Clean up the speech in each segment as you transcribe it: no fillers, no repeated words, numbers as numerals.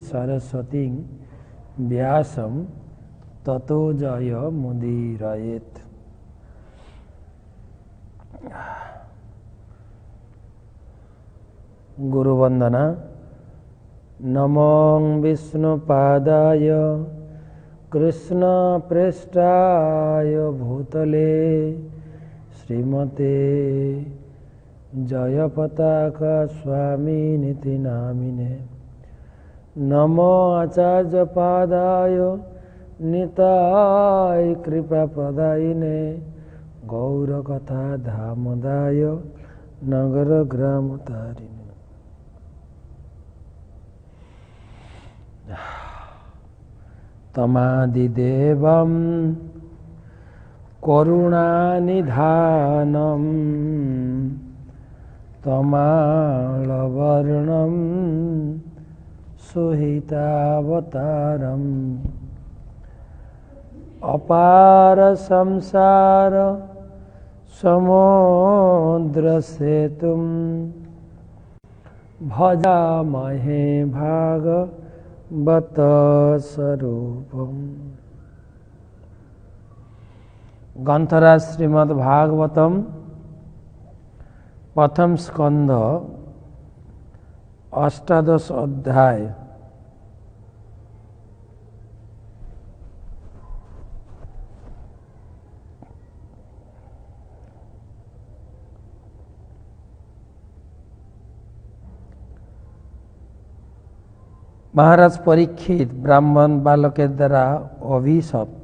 सरस्वती व्यासं ततो जय मुदीरयेत्। गुरुवंदना। नमो विष्णुपादाय कृष्णप्रेष्ठाय भूतले श्रीमते जयपताका स्वामिनिति नामिने। नमो आचार्यपादाय निताय कृपाप्रदायिने गौरकथा धामदाय नगरग्रामतारिणे। तमादिदेवं करुणानिधानं तमालवर्णं सुहितावतारम् अपार संसार समुद्रसेतुं भजामहे भागवत स्वरूपम्। ग्रंथराज श्रीमद् भागवतम प्रथम स्कंध अष्टादश अध्याय। महाराज परीक्षित ब्राह्मण बालकेर द्वारा अभिशप्त।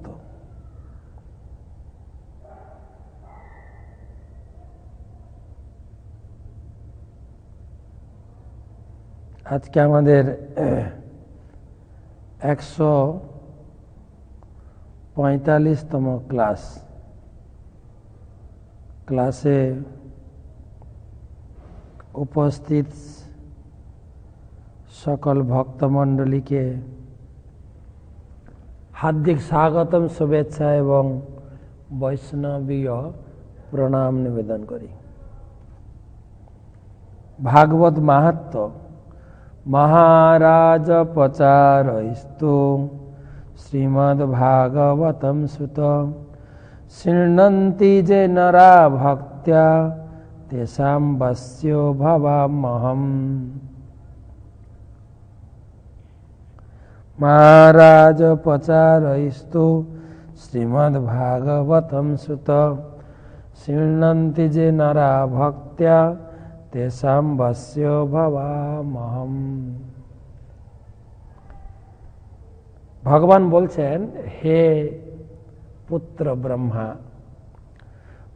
आज के आमादेर 145तम क्लासे उपस्थित सकल भक्तमंडली के हार्दिक स्वागतम शुभेच्छा एवं वैष्णवीय प्रणाम निवेदन करी। भागवत महात्म महाराज प्रचारयस्तु श्रीमद्भागवतं सुत शृण्वन्ति जे नरा भक्त्या तेषां वश्यो भवाम्यहम्। महाराज प्रचारयस्तु श्रीमद्भागवतं सुत शृण्वन्ति जे नरा भक्त्या तेषां वश्यो भवाम्यहम्। भगवान बोलছেন, हे पुत्र ब्रह्मा,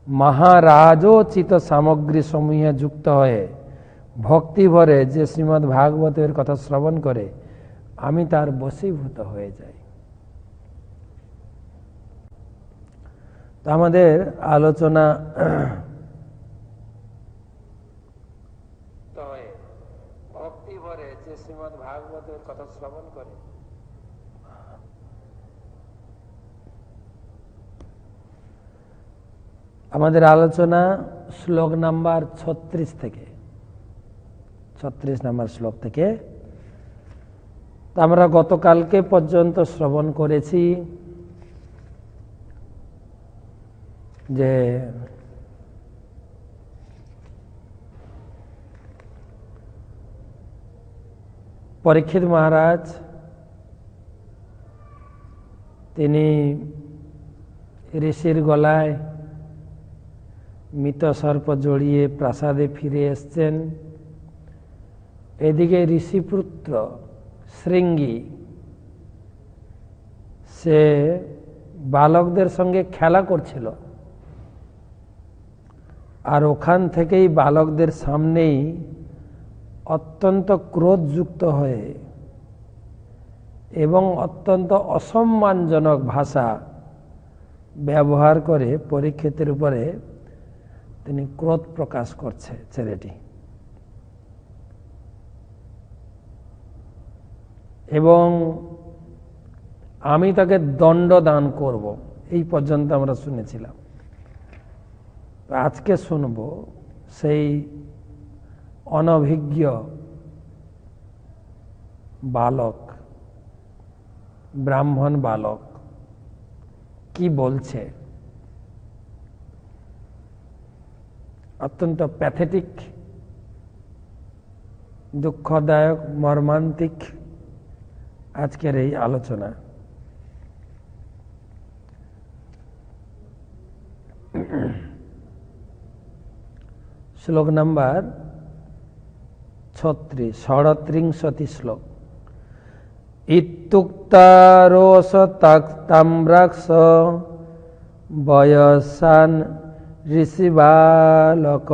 महाराजोचित सामग्री समूहे युक्त हये भक्ति भरे जे श्रीमद् भागवतेर कथा श्रवण करे आमी तार बशीभूत हये जाई। तो आमादेर आलोचना भक्ति भरे जे श्रीमद् भागवतेर कथा श्रवण करे। आमादेर आलोचना श्लोक नम्बर 36 থেকে 36 नम्बर श्लोक থেকে। আমরা গতকালকে পর্যন্ত শ্রবণ করেছি যে পরীক্ষিত মহারাজ তিনি ঋষির গলায় মৃত সর্প জড়িয়ে প্রাসাদে ফিরে এসেছেন। এদিকে ঋষিপুত্র श्रृंगी से बालकদের संगे खेला করছিল আর ওখান থেকেই বালকদের সামনেই অত্যন্ত ক্রোধযুক্ত হয়ে এবং অত্যন্ত অসম্মানজনক ভাষা ব্যবহার করে পরীক্ষিতের উপরে তিনি ক্রোধ প্রকাশ করছে ছেলেটি। এবং আমি তাকে দণ্ড দান করব, এই পর্যন্ত আমরা শুনেছিলাম। আজকে শুনব সেই অনভিজ্ঞ বালক ব্রাহ্মণ বালক কি বলছে, অত্যন্ত প্যাথেটিক, দুঃখদায়ক, মর্মান্তিক আজকের এই আলোচনা। শ্লোক নাম্বার 36, 37 শ্লোক। ইত্যুক্তারোষ তাম্রাক্ষ বয়সান ঋষিবালক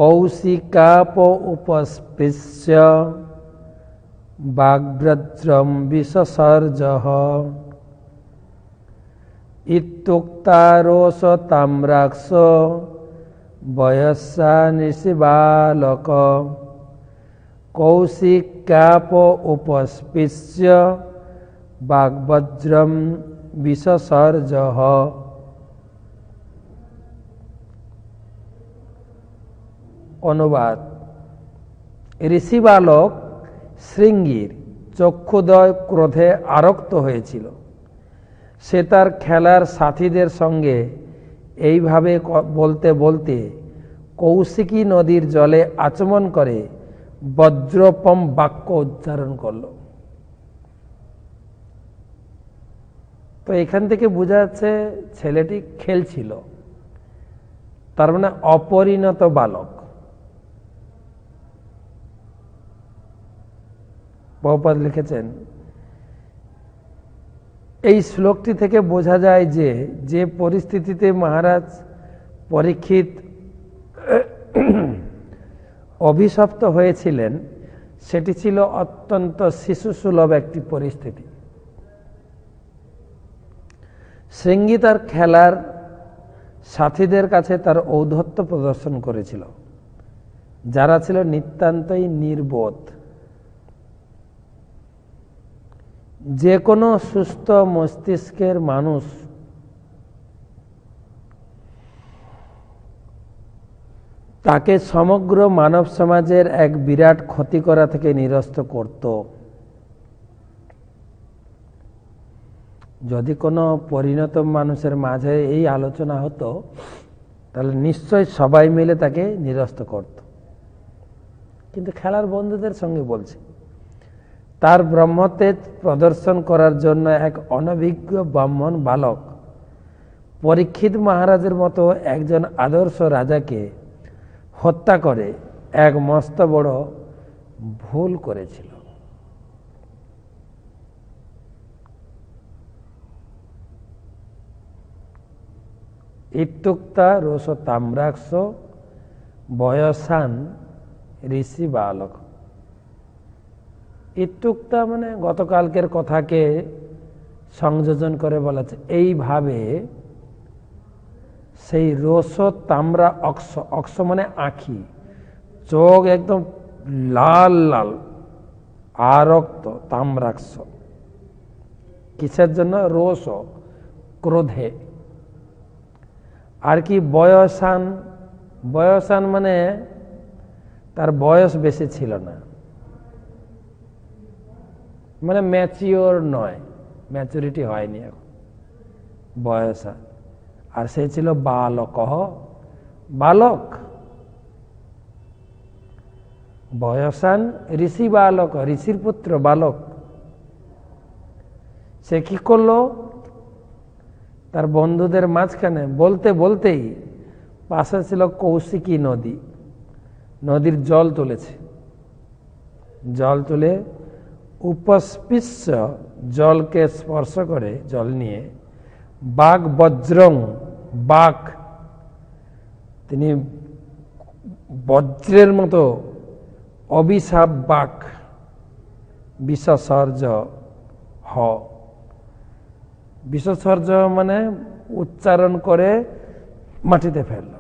কৌশিকাপ উপস্পৃশ্য বাগ্ব্রজ্রম বিসসর্জঃ। ইত্যুক্তারোষ তাম্রাক্ষ বয়সান ঋষিবালক কৌশিকাপ উপস্পৃশ্য বাগ্ব্রজ্রম বিসসর্জঃ। অনুবাদ: ঋষিবালক শৃঙ্গীর চক্ষুদ্বয় ক্রোধে আরক্ত হয়েছিল। সে তার খেলার সাথীদের সঙ্গে এইভাবে বলতে বলতে কৌশিকী নদীর জলে আচমন করে বজ্রপম বাক্য উচ্চারণ করল। তো এখান থেকে বোঝা যাচ্ছে ছেলেটি খেলছিল, তার মানে অপরিণত বালক। বহুপাদ লিখেছেন, এই শ্লোকটি থেকে বোঝা যায় যে যে পরিস্থিতিতে মহারাজ পরীক্ষিত অভিশপ্ত হয়েছিলেন সেটি ছিল অত্যন্ত শিশুসুলভ একটি পরিস্থিতি। শৃঙ্গী তার খেলার সাথীদের কাছে তার ঔদ্ধত্য প্রদর্শন করেছিল, যারা ছিল নিতান্তই নির্বোধ। যে কোনো সুস্থ মস্তিষ্কের মানুষ তাকে সমগ্র মানব সমাজের এক বিরাট ক্ষতি করা থেকে নিরস্ত করত। যদি কোনো পরিণত মানুষের মাঝে এই আলোচনা হতো তাহলে নিশ্চয় সবাই মিলে তাকে নিরস্ত করত, কিন্তু খেলার বন্ধুদের সঙ্গে বলছে। তার ব্রহ্মতেজ প্রদর্শন করার জন্য এক অনভিজ্ঞ ব্রাহ্মণ বালক পরীক্ষিত মহারাজের মতো একজন আদর্শ রাজাকে হত্যা করে এক মস্ত বড় ভুল করেছিল। ইত্যুক্তা রোষ তাম্রাক্ষ বয়সান ঋষি বালক। ইত্যুক্তা মানে গতকালকের কথাকে সংযোজন করে বলেছে। এইভাবে সেই রোষ তাম্রা অক্ষ, অক্ষ মানে আঁখি, চোখ একদম লাল লাল আরক্ত, তাম্রাক্ষ কিসের জন্য? রোষ, ক্রোধে। আর কি বয়সান, বয়সান মানে তার বয়স বেশি ছিল না, মানে ম্যাচিওর নয়, ম্যাচুরিটি হয়নি এখন, বয়সান। আর সে ছিল বালক, বালক। বয়সান ঋষি বালক, ঋষির পুত্র বালক। সে কি করলো? তার বন্ধুদের মাঝখানে বলতে বলতেই, পাশে ছিল কৌশিকী নদী, নদীর জল তুলেছে। জল তুলে উপস্পৃশ্য, জলকে স্পর্শ করে, জল নিয়ে বাঘ বজ্রং, বাঘ তিনি বজ্রের মতো অভিশাপ বাঘ, বিসসর্জ হ, বিসসর্জ মানে উচ্চারণ করে মাটিতে ফেলল,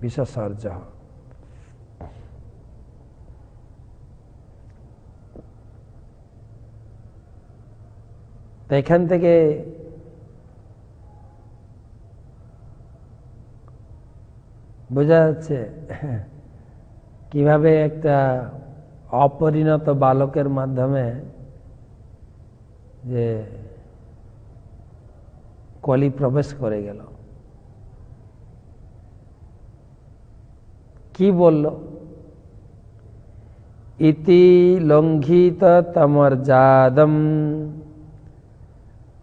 বিসসর্জ। তো এখান থেকে বোঝা যাচ্ছে কিভাবে একটা অপরিণত বালকের মাধ্যমে যে কলি প্রবেশ করে গেল। কি বলল? ইতি লঙ্ঘিত তমর্যাদম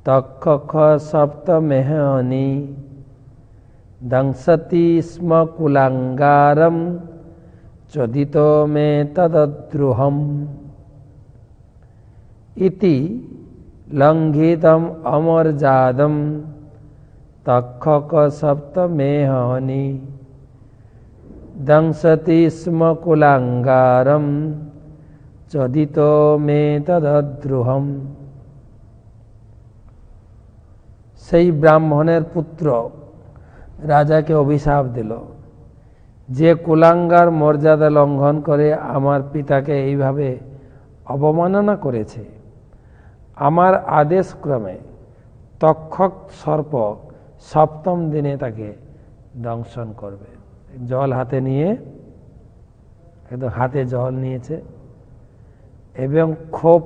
তক্ষখ সপ্তমেহনি দংসতি স্ম কুলাঙ্গারম চোদিতো মে তদ্রুহম। ইতি লঙ্ঘিতম অমর্যাদম তক্ষক সপ্তমেহনি দংসতি স্ম কুলাঙ্গারম চোদিতো মে তদ্রুহম। সেই ব্রাহ্মণের পুত্র রাজাকে অভিশাপ দিল, যে কুলাঙ্গার মর্যাদা লঙ্ঘন করে আমার পিতাকে এইভাবে অবমাননা করেছে, আমার আদেশ ক্রমে তক্ষক সর্প সপ্তম দিনে তাকে দংশন করবে। জল হাতে নিয়ে, একদম হাতে জল নিয়েছে এবং খুব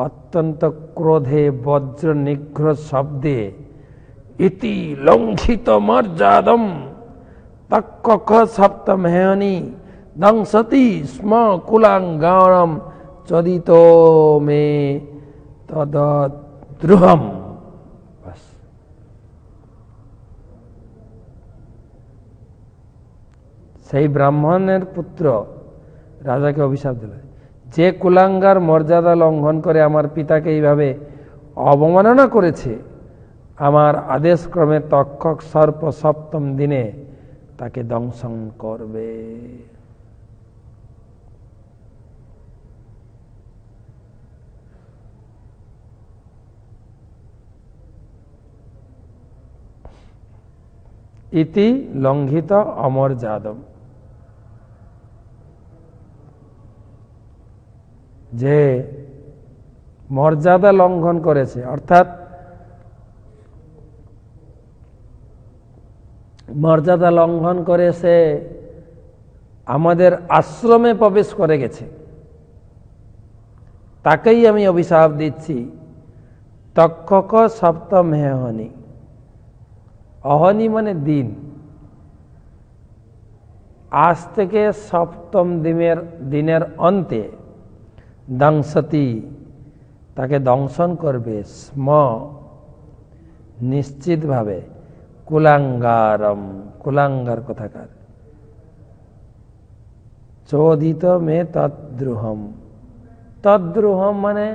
অত্যন্ত ক্রোধে বজ্র নিঘ্র শব্দে ইতি লঙ্ঘিত মর্যাদম তক্ষক সপ্তমেহনি দংসতি স্ম কুলাঙ্গারম চোদিতো মে তদ্রুহম। সেই ব্রাহ্মণের পুত্র রাজাকে অভিশাপ দিল, যে কুলাঙ্গার মর্যাদা লঙ্ঘন করে আমার পিতাকে এইভাবে অবমাননা করেছে, আমার আদেশক্রমে তক্ষক সর্প সপ্তম দিনে তাকে দংশন করবে। ইতি লঙ্ঘিত অমর্যাদম, যে মর্যাদা লঙ্ঘন করেছে, অর্থাৎ মর্যাদা লঙ্ঘন করে সে আমাদের আশ্রমে প্রবেশ করে গেছে, তাকেই আমি অভিশাপ দিচ্ছি। তক্ষক সপ্তম হেহনি, অহনি মানে দিন, আজ থেকে সপ্তম দিনের অন্তে দংসতি তাকে দংশন করবে, স্ম নিশ্চিতভাবে, কুলাঙ্গারম কুলাঙ্গার কথাকার, চোদিত মে তদ্রুহম, তদ্রুহম মানে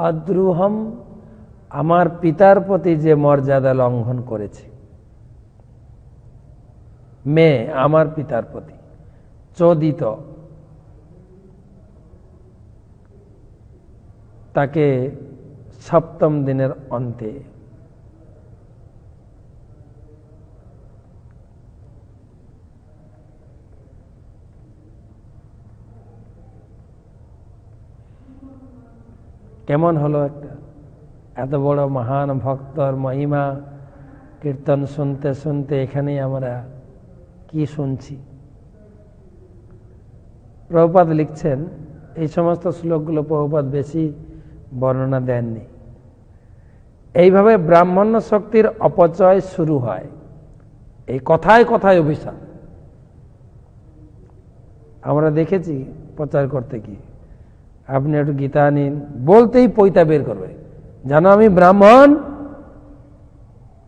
অদ্রুহম, আমার পিতার প্রতি যে মর্যাদা লঙ্ঘন করেছে, মে আমার পিতার প্রতি, চোদিত তাকে সপ্তম দিনের অন্তে। কেমন হলো একটা এত বড় মহান ভক্তর মহিমা কীর্তন শুনতে শুনতে এখানেই আমরা কি শুনছি। প্রভুপাদ লিখছেন, এই সমস্ত শ্লোকগুলো প্রভুপাদ বেশি বর্ণনা দেননি। এইভাবে ব্রাহ্মণ্য শক্তির অপচয় শুরু হয়, এই কথায় কথায় অভিশাপ। আমরা দেখেছি প্রচার করতে কি, আপনি একটু গীতা নিন, বলতেই পৈতা বের করবে, জানো আমি ব্রাহ্মণ,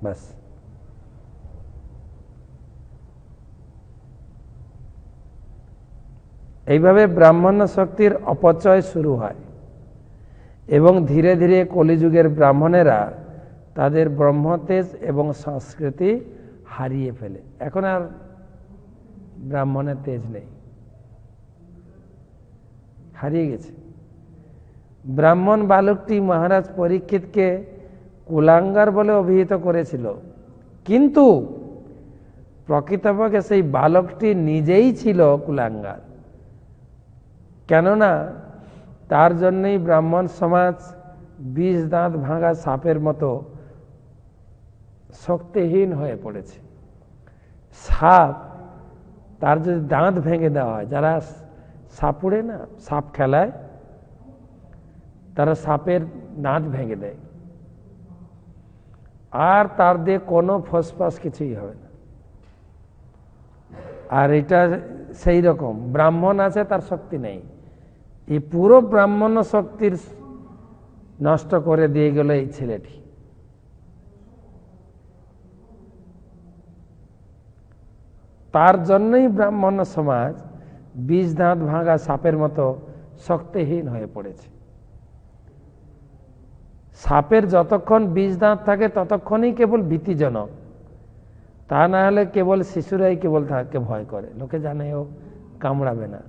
ব্যাস। এইভাবে ব্রাহ্মণ্য শক্তির অপচয় শুরু হয় এবং ধীরে ধীরে কলিযুগের ব্রাহ্মণেরা তাদের ব্রহ্মতেজ এবং সংস্কৃতি হারিয়ে ফেলে। এখন আর ব্রাহ্মণের তেজ নেই, হারিয়ে গেছে। ব্রাহ্মণ বালকটি মহারাজ পরীক্ষিতকে কুলাঙ্গার বলে অভিহিত করেছিল, কিন্তু প্রকৃতপক্ষে সেই বালকটি নিজেই ছিল কুলাঙ্গার। কেননা তার জন্যই ব্রাহ্মণ সমাজ ২০ দাঁত ভাঙা সাপের মতো শক্তিহীন হয়ে পড়েছে। সাপ, তার যদি দাঁত ভেঙে দেওয়া হয়, যারা সাপুড়ে না, সাপ খেলায় তারা সাপের দাঁত ভেঙে দেয়, আর তার দিয়ে কোনো ফসফাস কিছুই হবে না। আর এটা সেই রকম ব্রাহ্মণ আছে, তার শক্তি নেই, এই পুরো ব্রাহ্মণ শক্তির নষ্ট করে দিয়ে গেল এই ছেলেটি। তার জন্যই ব্রাহ্মণ সমাজ 20 দাঁত ভাঙা সাপের মতো শক্তিহীন হয়ে পড়েছে। সাপের যতক্ষণ 20 দাঁত থাকে ততক্ষণই কেবল ভীতিজনক, তা না হলে কেবল শিশুরাই কেবল তাকে ভয় করে, লোকে জানে ও কামড়াবে না।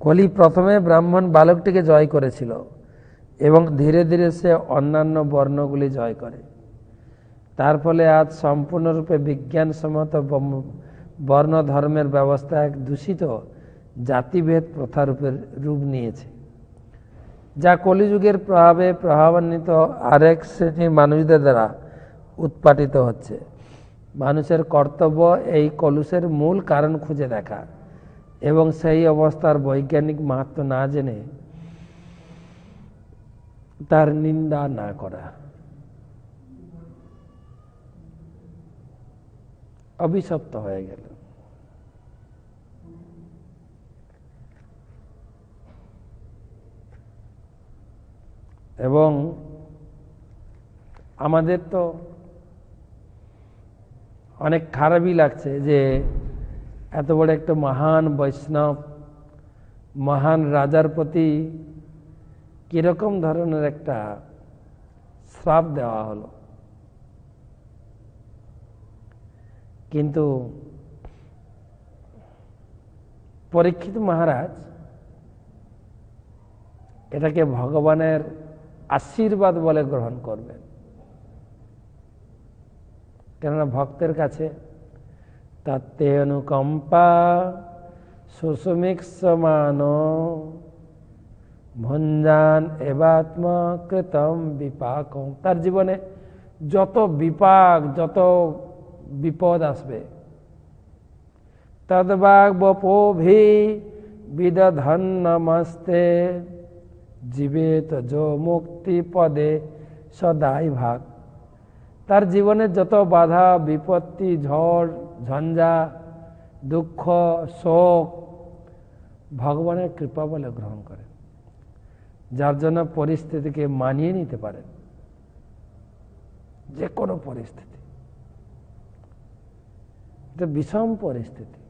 কলি প্রথমে ব্রাহ্মণ বালকটিকে জয় করেছিল এবং ধীরে ধীরে সে অন্যান্য বর্ণগুলি জয় করে। তার ফলে আজ সম্পূর্ণরূপে বিজ্ঞানসম্মত বর্ণ ধর্মের ব্যবস্থা এক দূষিত জাতিভেদ প্রথারূপের রূপ নিয়েছে, যা কলিযুগের প্রভাবে প্রভাবান্বিত আরেক শ্রেণীর মানুষদের দ্বারা উৎপাটিত হচ্ছে। মানুষের কর্তব্য এই কলুষের মূল কারণ খুঁজে দেখা এবং সেই অবস্থার বৈজ্ঞানিক মাহাত্ম্য না জেনে তার নিন্দা না করা। অভিশপ্ত হয়ে গেল। এবং আমাদের তো অনেক খারাপই লাগছে যে এত বড় একটা মহান বৈষ্ণব, মহান রাজার প্রতি কিরকম ধরনের একটা শ্রাপ দেওয়া হলো। কিন্তু পরীক্ষিত মহারাজ এটাকে ভগবানের আশীর্বাদ বলে গ্রহণ করবেন, কেননা ভক্তের কাছে তাতে অনুকম্পা সুসুমিক সমান ভঞ্জান এবাত্মা কৃতম বিপাক। তার জীবনে যত বিপাক, যত বিপদ আসবে, তদ্বাগ বপোভি বিদধন নমস্তে জীবেত যো মুক্তি পদে সদাই ভাগ। তার জীবনে যত বাধা বিপত্তি, ঝড় ঝঞ্ঝা, দুঃখ শোক ভগবানের কৃপা বলে গ্রহণ করেন, যার জন্য পরিস্থিতিকে মানিয়ে নিতে পারেন, যে কোনো পরিস্থিতি। এটা বিষম পরিস্থিতি।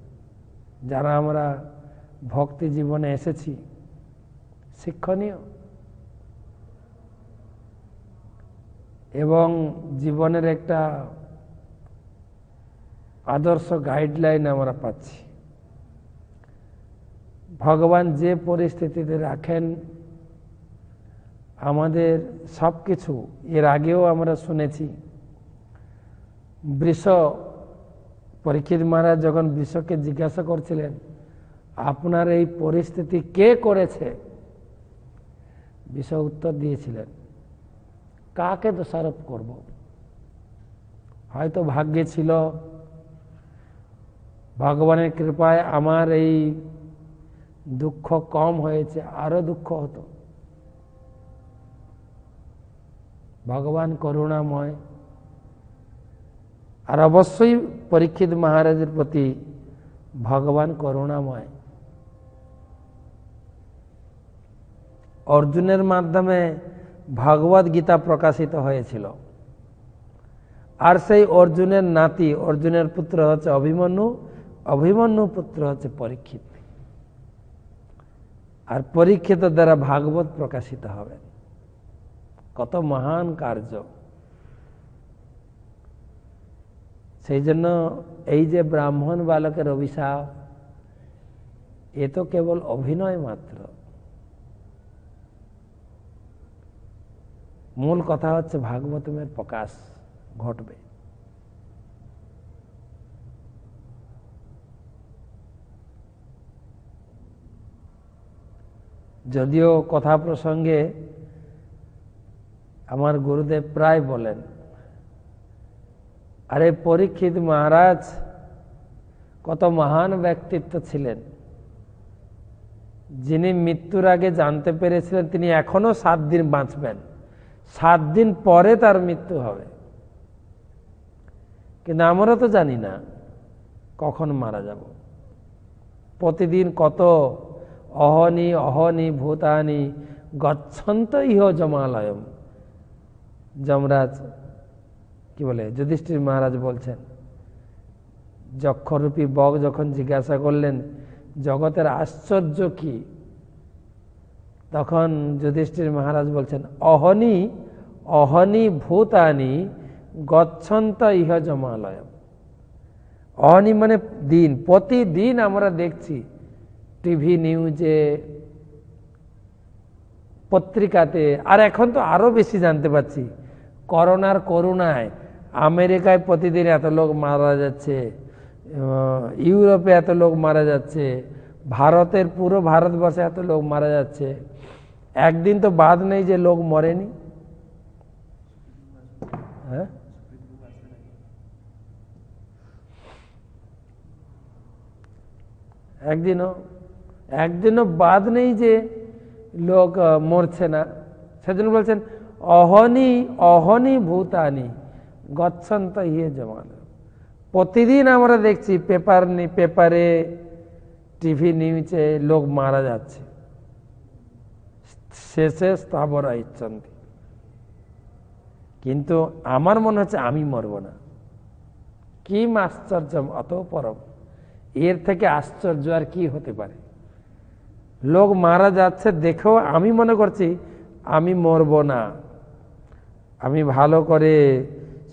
যারা আমরা ভক্তি জীবনে এসেছি, শিক্ষণীয় এবং জীবনের একটা আদর্শ গাইডলাইন আমরা পাচ্ছি। ভগবান যে পরিস্থিতিতে রাখেন, আমাদের সব কিছু, এর আগেও আমরা শুনেছি, বৃষ, পরীক্ষিত মহারাজ যখন বৃষকে জিজ্ঞাসা করছিলেন আপনার এই পরিস্থিতি কে করেছে, বৃষ উত্তর দিয়েছিলেন কাকে দোষারোপ করব, হয়তো ভাগ্যে ছিল, ভগবানের কৃপায় আমার এই দুঃখ কম হয়েছে, আরো দুঃখ হতো। ভগবান করুণাময়। আর অবশ্যই পরীক্ষিত মহারাজের প্রতি ভগবান করুণাময়। অর্জুনের মাধ্যমে ভগবদ গীতা প্রকাশিত হয়েছিল, আর সেই অর্জুনের নাতি, অর্জুনের পুত্র হচ্ছে অভিমন্যু, অভিমন্যু পুত্র হচ্ছে পরীক্ষিত। আর পরীক্ষিত দ্বারা ভাগবত প্রকাশিত হবে। কত মহান কার্য। সেই জন্য এই যে ব্রাহ্মণ বালকের অভিশাপ, এ তো কেবল অভিনয় মাত্র। মূল কথা হচ্ছে ভাগবতের প্রকাশ ঘটবে। যদিও কথা প্রসঙ্গে আমার গুরুদেব প্রায় বলেন, আরে পরীক্ষিত মহারাজ কত মহান ব্যক্তিত্ব ছিলেন, যিনি মৃত্যুর আগে জানতে পেরেছিলেন তিনি এখনো 7 দিন বাঁচবেন, 7 দিন পরে তার মৃত্যু হবে। কিন্তু আমরা তো জানি না কখন মারা যাব। প্রতিদিন কত অহনি অহনি ভূতানি গচ্ছন্ত ইহ জমালয়ম। যমরাজ কি বলে, যুধিষ্ঠির মহারাজ বলছেন, যক্ষরূপী বক যখন জিজ্ঞাসা করলেন জগতের আশ্চর্য কি, তখন যুধিষ্ঠির মহারাজ বলছেন অহনি অহনি ভূতানি গচ্ছন্ত ইহ জমালয়ম। অহনি মানে দিন, প্রতিদিন আমরা দেখছি টিভি নিউজে, পত্রিকাতে, আর এখন তো আরো বেশি জানতে পাচ্ছি করোনার করুণায় আমেরিকায় প্রতিদিন এত লোক মারা যাচ্ছে, ইউরোপে এত লোক মারা যাচ্ছে, ভারতের পুরো ভারতবর্ষে এত লোক মারা যাচ্ছে। একদিন তো বাদ নেই যে লোক মরেনি। হ্যাঁ, একদিনও বাদ নেই যে লোক মরছে না। সেজন্য বলছেন অহনি অহনি ভূতানি গচ্ছন্ত ইয়ে জমাল। প্রতিদিন আমরা দেখছি পেপারে টিভি নিউজে লোক মারা যাচ্ছে, শেষে স্থাবরা ইচ্ছন্তি। কিন্তু আমার মনে হচ্ছে আমি মরব না। কি আশ্চর্য, অত পরম, এর থেকে আশ্চর্য আর কি হতে পারে? লোক মারা যাচ্ছে দেখেও আমি মনে করছি আমি মরব না। আমি ভালো করে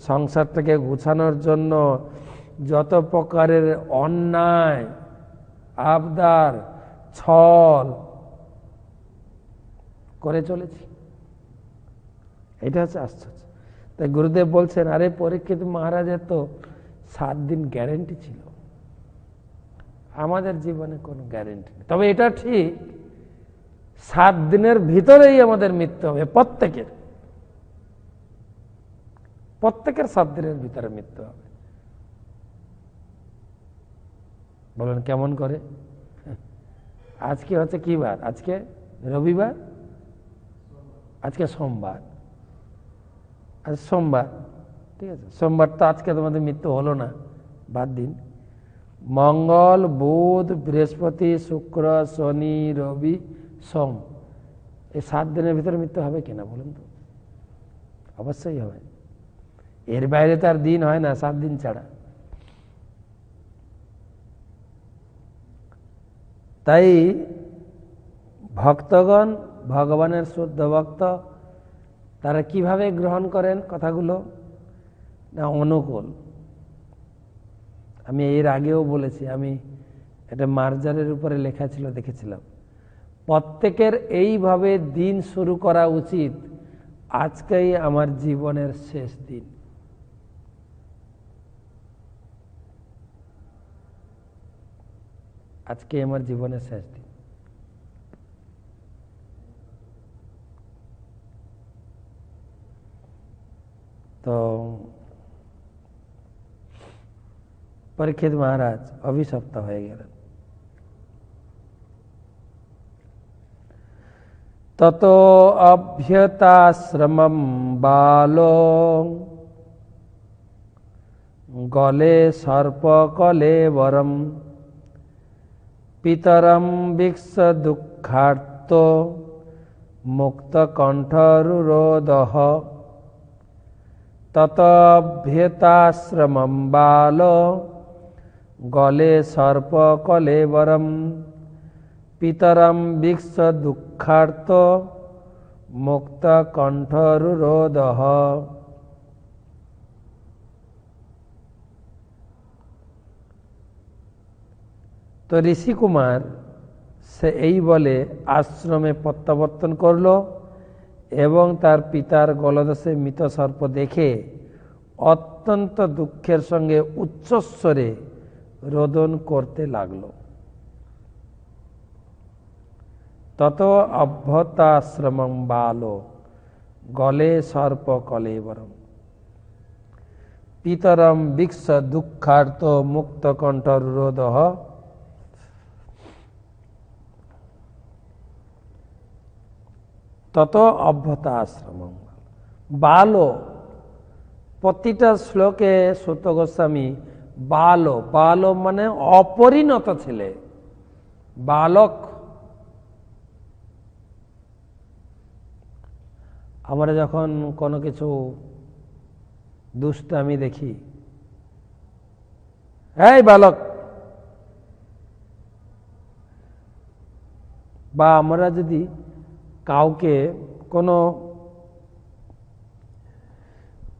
সংসারটাকে গুছানোর জন্য যত প্রকারের অন্যায় আবদার ছল করে চলেছি, এটা হচ্ছে আশ্চর্য। তাই গুরুদেব বলছেন আরে পরীক্ষিত মহারাজের তো 7 দিন গ্যারেন্টি ছিল, আমাদের জীবনে কোনো গ্যারেন্টি নেই। তবে এটা ঠিক 7 দিনের ভিতরেই আমাদের মৃত্যু হবে, প্রত্যেকের 7 দিনের ভিতরে মৃত্যু হবে। বলেন কেমন করে? আজকে হচ্ছে কি বার? আজকে রবিবার, আজকে সোমবার। আজ সোমবার, ঠিক আছে, সোমবার তো আজকে তোমাদের মৃত্যু হলো না, বাদ দিন। মঙ্গল, বুধ, বৃহস্পতি, শুক্র, শনি, রবি, সোম, এই 7 দিনের ভিতরে মৃত্যু হবে কিনা বলুন তো? অবশ্যই হবে। এর বাইরে তার দিন হয় না 7 দিন ছাড়া। তাই ভক্তগণ, ভগবানের শুদ্ধ ভক্ত, তারা কিভাবে গ্রহণ করেন কথাগুলো? না অনুকূল। আমি এর আগেও বলেছি, আমি এটা মার্জারের উপরে লেখা ছিল দেখেছিলাম, প্রত্যেকের এইভাবে দিন শুরু করা উচিত, আজকেই আমার জীবনের শেষ দিন। আজকে আমার জীবনের শেষ দিন। তো পরীক্ষিত মহারাজ অভিশপ্ত হয়ে গেলেন। তত অভ্যতাশ্রমম বালো গলে সর্প কলেবরম পিতরম বিক্ষ দুঃখার্ত মুক্ত কণ্ঠরুরোদহ। তত অভ্যতাশ্রমম বালো গলে সর্প কলেবরম পিতরম বিক্ষ দুঃখার্ত মুক্ত কণ্ঠরুরোদহ। তো ঋষি কুমার সে এই বলে আশ্রমে প্রত্যাবর্তন করল এবং তার পিতার গলদেশে মৃত সর্প দেখে অত্যন্ত দুঃখের সঙ্গে উচ্চস্বরে রোদন করতে লাগল। তত অভ্যতাশ্রমম বালো গলে সর্প কলেবরম পিতরম বিক্ষ দুঃখার্ত মুক্ত কণ্ঠ রুরোদ তত অভ্যতা আশ্রম। বালো, প্রতিটা শ্লোকে সুত গোস্বামী বালো, বালো মানে অপরিণত ছেলে, বালক। আমরা যখন কোনো কিছু দুষ্টামি দেখি, এই বালক, বা আমরা যদি কাউকে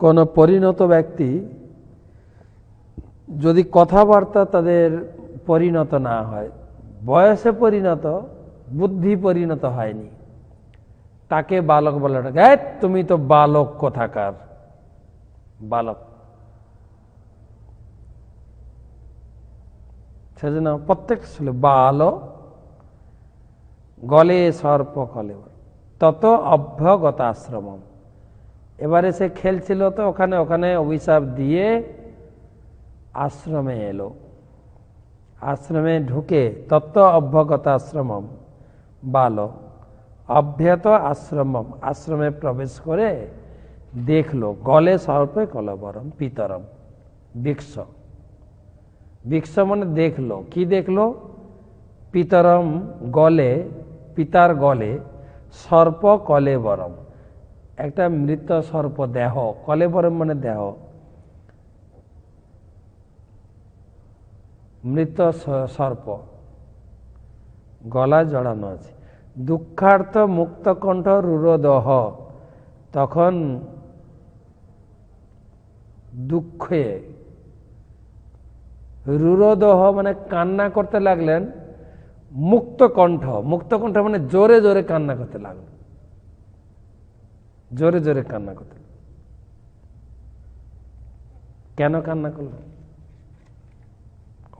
কোনো পরিণত ব্যক্তি যদি কথাবার্তা তাদের পরিণত না হয়, বয়সে পরিণত, বুদ্ধি পরিণত হয়নি, তাকে বালক বলে ডাকে। তুমি তো বালক কোথাকার, বালক। সেজন্য প্রত্যেক ছিল বালো গলে সর্প কলে তত অভ্যগত আশ্রম। এবারে সে খেলছিল তো ওখানে অভিশাপ দিয়ে আশ্রমে এলো। আশ্রমে ঢুকে তত্ত্ব অভ্যগত আশ্রমম বালো অভ্যত আশ্রমম, আশ্রমে প্রবেশ করে দেখলো গলে সর্পে কলবরম পিতরম বৃক্ষ। বৃক্ষ মানে দেখলো, কি দেখলো? পিতরম গলে, পিতার গলে সর্প কলেবরম, একটা মৃত সর্প দেহ, কলেবরম মানে দেহ, মৃত সর্প গলায় জড়ানো আছে। দুঃখার্থ মুক্ত কণ্ঠ রুরোদহ, তখন দুঃখে রুরোদহ মানে কান্না করতে লাগলেন। মুক্ত কণ্ঠ, মুক্ত কণ্ঠ মানে জোরে জোরে কান্না করতে লাগলো, জোরে জোরে কান্না করতে। কেন কান্না করলো?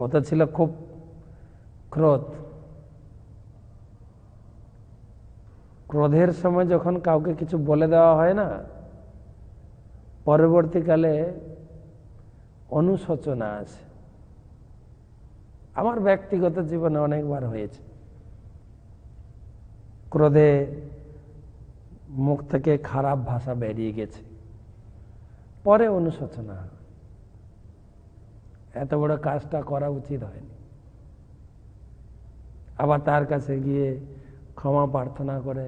ওটা ছিল খুব ক্রোধ। ক্রোধের সময় যখন কাউকে কিছু বলে দেওয়া হয় না, পরবর্তীকালে অনুশোচনা আসে। আমার ব্যক্তিগত জীবনে অনেকবার হয়েছে, ক্রোধে মুখ থেকে খারাপ ভাষা বেরিয়ে গেছে, পরে অনুশোচনা, এত বড় কাজটা করা উচিত হয়নি। আবার তার কাছে গিয়ে ক্ষমা প্রার্থনা করে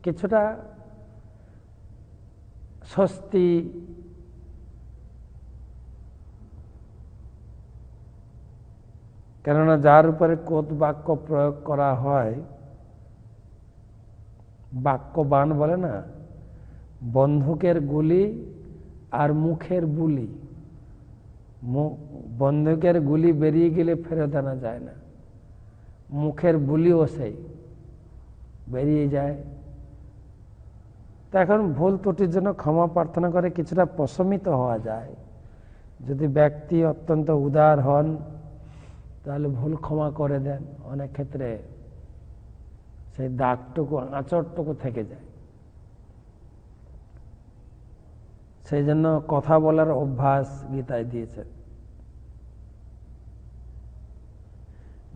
কিছুটা স্বস্তি, কেননা যার উপরে কোত বাক্য প্রয়োগ করা হয়, বাক্যবান বলে না, বন্দুকের গুলি আর মুখের বুলি। বন্দুকের গুলি বেরিয়ে গেলে ফেরত আনা যায় না, মুখের বুলিও সেই বেরিয়ে যায়। তা এখন ভুল ত্রুটির জন্য ক্ষমা প্রার্থনা করে কিছুটা প্রশমিত হওয়া যায়। যদি ব্যক্তি অত্যন্ত উদার হন তাহলে ভুল ক্ষমা করে দেন, অনেক ক্ষেত্রে সেই দাগটুকু, আঁচড়টুকু থেকে যায়। সেই জন্য কথা বলার অভ্যাস গীতায় দিয়েছেন।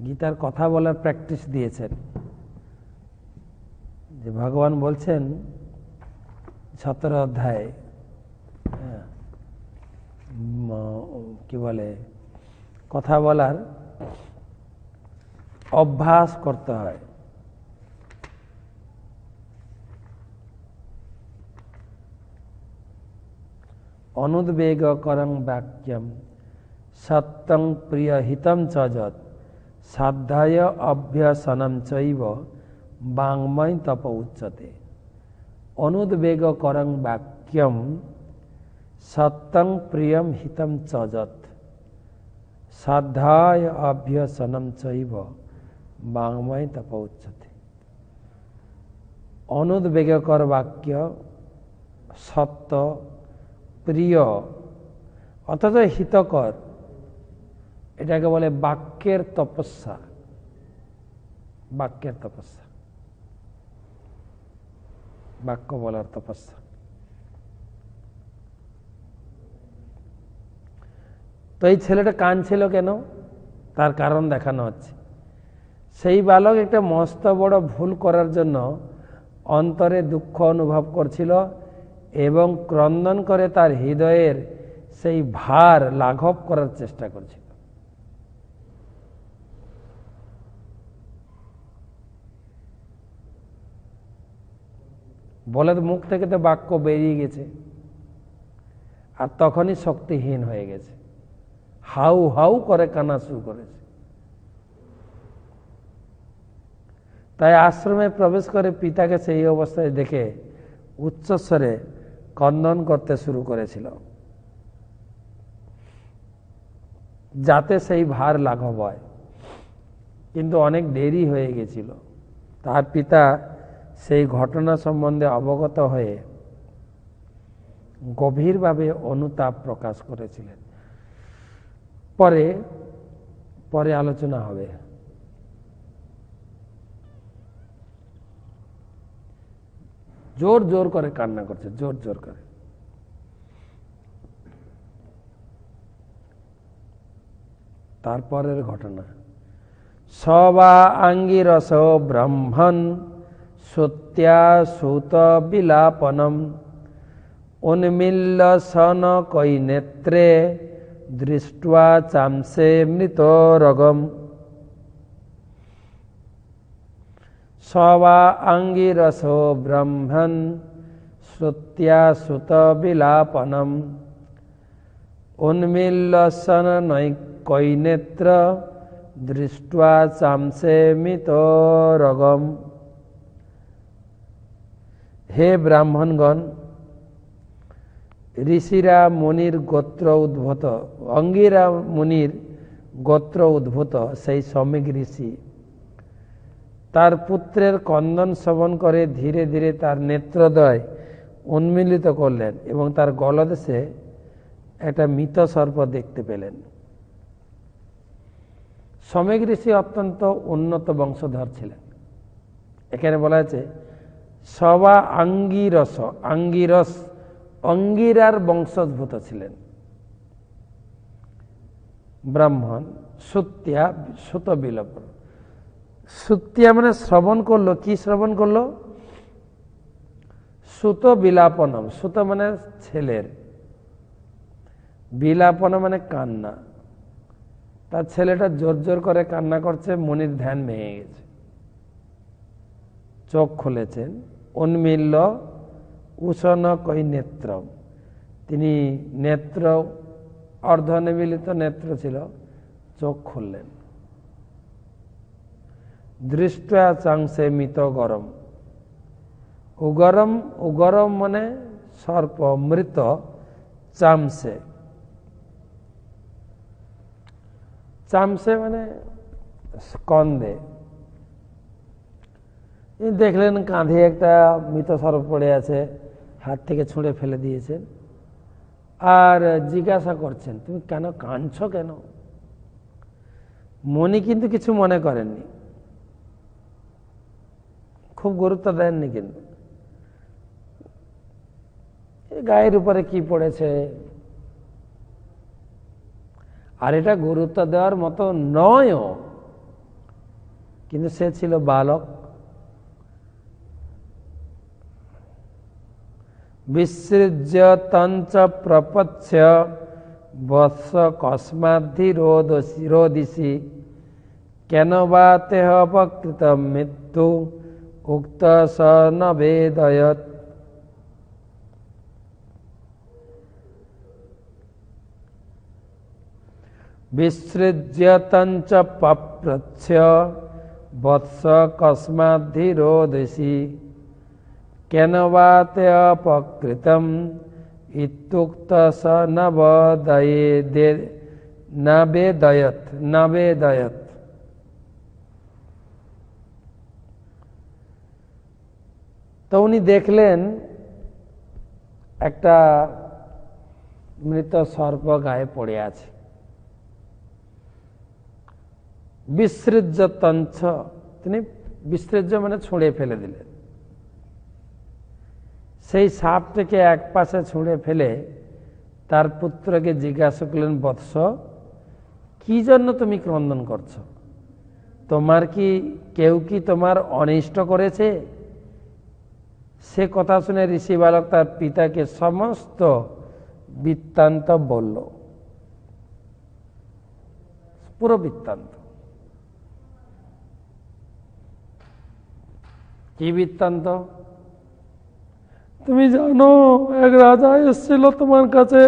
গীতার কথা বলার প্র্যাকটিস দিয়েছেন, যে ভগবান বলছেন 17 অধ্যায়ে, কি বলে, কথা বলার অভ্যাস করতে হয়। অনুদ্বেগ করং বাক্যম সত্যং প্রিয় হিতম চজত সাধ্যায় অভ্যসনম চৈব বাংময় তপ উচ্যতে। অনুদ্বেগ করং বাক্যম সত্যং প্রিয়ম হিতম চজত সাধ্যায় অভ্যসনম চৈব বাংময় তপ উচ্যতে। অনুদ্বেগকর বাক্য, সত্য, প্রিয় অথচ হিতকর, এটাকে বলে বাক্যের তপস্যা। বাক্যের তপস্যা, বাক্য বলার তপস্যা। তো এই ছেলেটা কাঁদছিল কেন, তার কারণ দেখানো হচ্ছে। সেই বালক একটা মস্ত বড় ভুল করার জন্য অন্তরে দুঃখ অনুভব করছিল এবং ক্রন্দন করে তার হৃদয়ের সেই ভার লাঘব করার চেষ্টা করছিল। বলে মুখ থেকে তো বাক্য বেরিয়ে গেছে, আর তখনই শক্তিহীন হয়ে গেছে, হাউ হাউ করে কান্না শুরু করেছে। তাই আশ্রমে প্রবেশ করে পিতাকে সেই অবস্থায় দেখে উচ্চস্বরে ক্রন্দন করতে শুরু করেছিল, যাতে সেই ভার লাঘব হয়। কিন্তু অনেক দেরি হয়ে গেছিল। তার পিতা সেই ঘটনা সম্বন্ধে অবগত হয়ে গভীরভাবে অনুতাপ প্রকাশ করেছিলেন। পরে পরে আলোচনা হবে। জোর জোর করে কান্না করছে, জোর জোর করে। তারপরের ঘটনা, সবা আঙ্গিরস ব্রহ্মণ সত্যা সুত বিলাপনম উন্মিল্ল সন কই নেত্রে দৃष्ट्वा চামসে মৃত রগম। সবা আঙ্গিরস ব্রহ্মণ শ্রুত্যা সুত বিলাপনম উন্মিল্ল সন কই নেত্র দৃष्ट्वा চামসে মৃত রগম। হে ব্রাহ্মণগণ, ঋষিরা মুনির গোত্র উদ্ভূত, অঙ্গিরা মুনির গোত্র উদ্ভূত সেই সম্যক ঋষি তার পুত্রের ক্রন্দন শ্রবণ করে ধীরে ধীরে তার নেত্রদ্বয় উন্মিলিত করলেন এবং তার গলদেশে একটা মৃত সর্প দেখতে পেলেন। সম্যক ঋষি অত্যন্ত উন্নত বংশধর ছিলেন। এখানে বলা আছে সবা আঙ্গিরস, আঙ্গিরস অঙ্গিরার বংশোদ্ভূত ছিলেন। ব্রাহ্মণ সুত্যা সুত বিলপন, সুত্যা মানে শ্রবণ করলো। কি শ্রবণ করলো? সুত বিলাপনম, সুত মানে ছেলের, বিলাপন মানে কান্না। তার ছেলেটা জোর জোর করে কান্না করছে, মুনির ধ্যান ভেঙে গেছে, চোখ খুলেছেন। উন্মিল্ল উষণ কই নেত্র, তিনি নেত্র অর্ধনিমিলিত নেত্র ছিল, চোখ খুললেন। দৃষ্টা চাংসে মৃত গরম, উগরম, উগরম মানে সর্প, মৃত, চামসে, চামসে মানে স্কন্দে। দেখলেন কাঁধে একটা মৃত সর্প পড়ে আছে, হাত থেকে ছুঁড়ে ফেলে দিয়েছেন, আর জিজ্ঞাসা করছেন তুমি কেন কাঁদছ কেন? মনি কিন্তু কিছু মনে করেননি, খুব গুরুত্ব দেননি। কিন্তু গায়ের উপরে কি পড়েছে, আর এটা গুরুত্ব দেওয়ার মতো নয়ও। কিন্তু সে ছিল বালক। বিসৃজ্য তঞ্চ প্রপচ্ছ বৎস কস্মাদ্ধি রোদিসি কেন বা তেহ অপকৃত মৃত্যু উক্ত স ন বেদয়ৎ। বিসৃজ্য তঞ্চ পপ্রচ্ছ বৎস কস্মাদ্ধি রোদিসি কেন বা তে অপকৃতম ইত্যুক্ত স নবেদয়ৎ, নবেদয়ৎ। তো উনি দেখলেন একটা মৃত সর্প গায়ে পড়ে আছে। বিসৃজ্য তঞ্চ, তিনি বিসৃজ্য মানে ছুঁড়ে ফেলে দিলেন। সেই সাপটাকে এক পাশে ছুঁড়ে ফেলে তার পুত্রকে জিজ্ঞাসা করলেন বৎস কি জন্য তুমি ক্রন্দন করছো? তোমার কি কেউ কি তোমার অনিষ্ট করেছে? সে কথা শুনে ঋষি বালক তার পিতাকে সমস্ত বৃত্তান্ত বলল, পুরো বৃত্তান্ত। কি বৃত্তান্ত? তুমি জানো এক রাজা এসেছিল তোমার কাছে,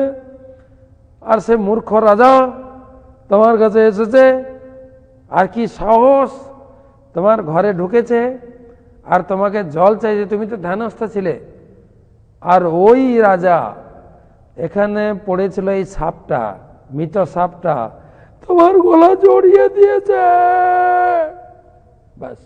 আর সে মূর্খ রাজা তোমার কাছে এসেছে, আর কি সাহস তোমার ঘরে ঢুকেছে, আর তোমাকে জল চাইছে। তুমি তো ধ্যানস্থ ছিলে, আর ওই রাজা এখানে পড়েছিল এই সাপটা, মৃত সাপটা তোমার গলা জড়িয়ে দিয়েছে। বাস,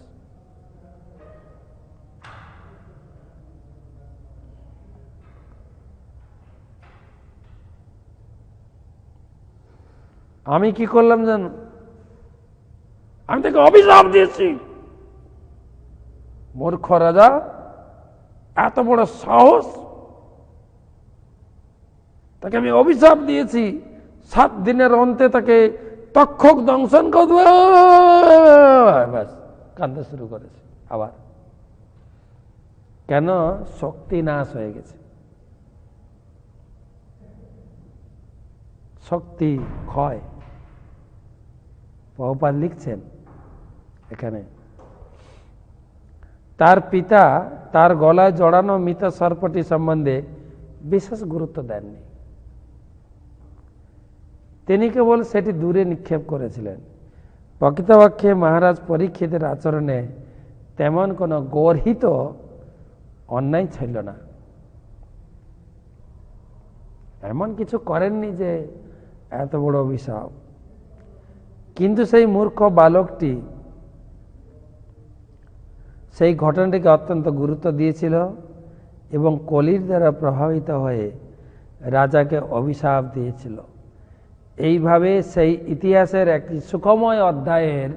আমি কি করলাম জানো? আমি তাকে অভিশাপ দিয়েছি। মূর্খ রাজা, এত বড় সাহস! তাকে আমি অভিশাপ দিয়েছি 7 দিনের অন্তে তাকে তক্ষক দংশন করবে। ব্যাস, কাঁদতে শুরু করেছে আবার। কেন? শক্তি নাশ হয়ে গেছে, শক্তি ক্ষয়। প্রভুপাদ লিখছেন এখানে, তার পিতা তার গলায় জড়ানো মৃত সর্পটি সম্বন্ধে বিশেষ গুরুত্ব দেননি। তিনি কেবল সেটি দূরে নিক্ষেপ করেছিলেন। প্রকৃতপক্ষে মহারাজ পরীক্ষিতের আচরণে তেমন কোনো গর্হিত অন্যায় ছিল না। এমন কিছু করেননি যে এত বড় অভিশাপ। কিন্তু সেই মূর্খ বালকটি সেই ঘটনাটিকে অত্যন্ত গুরুত্ব দিয়েছিল এবং কলির দ্বারা প্রভাবিত হয়ে রাজাকে অভিশাপ দিয়েছিল। এইভাবে সেই ইতিহাসের একটি সুখময় অধ্যায়ের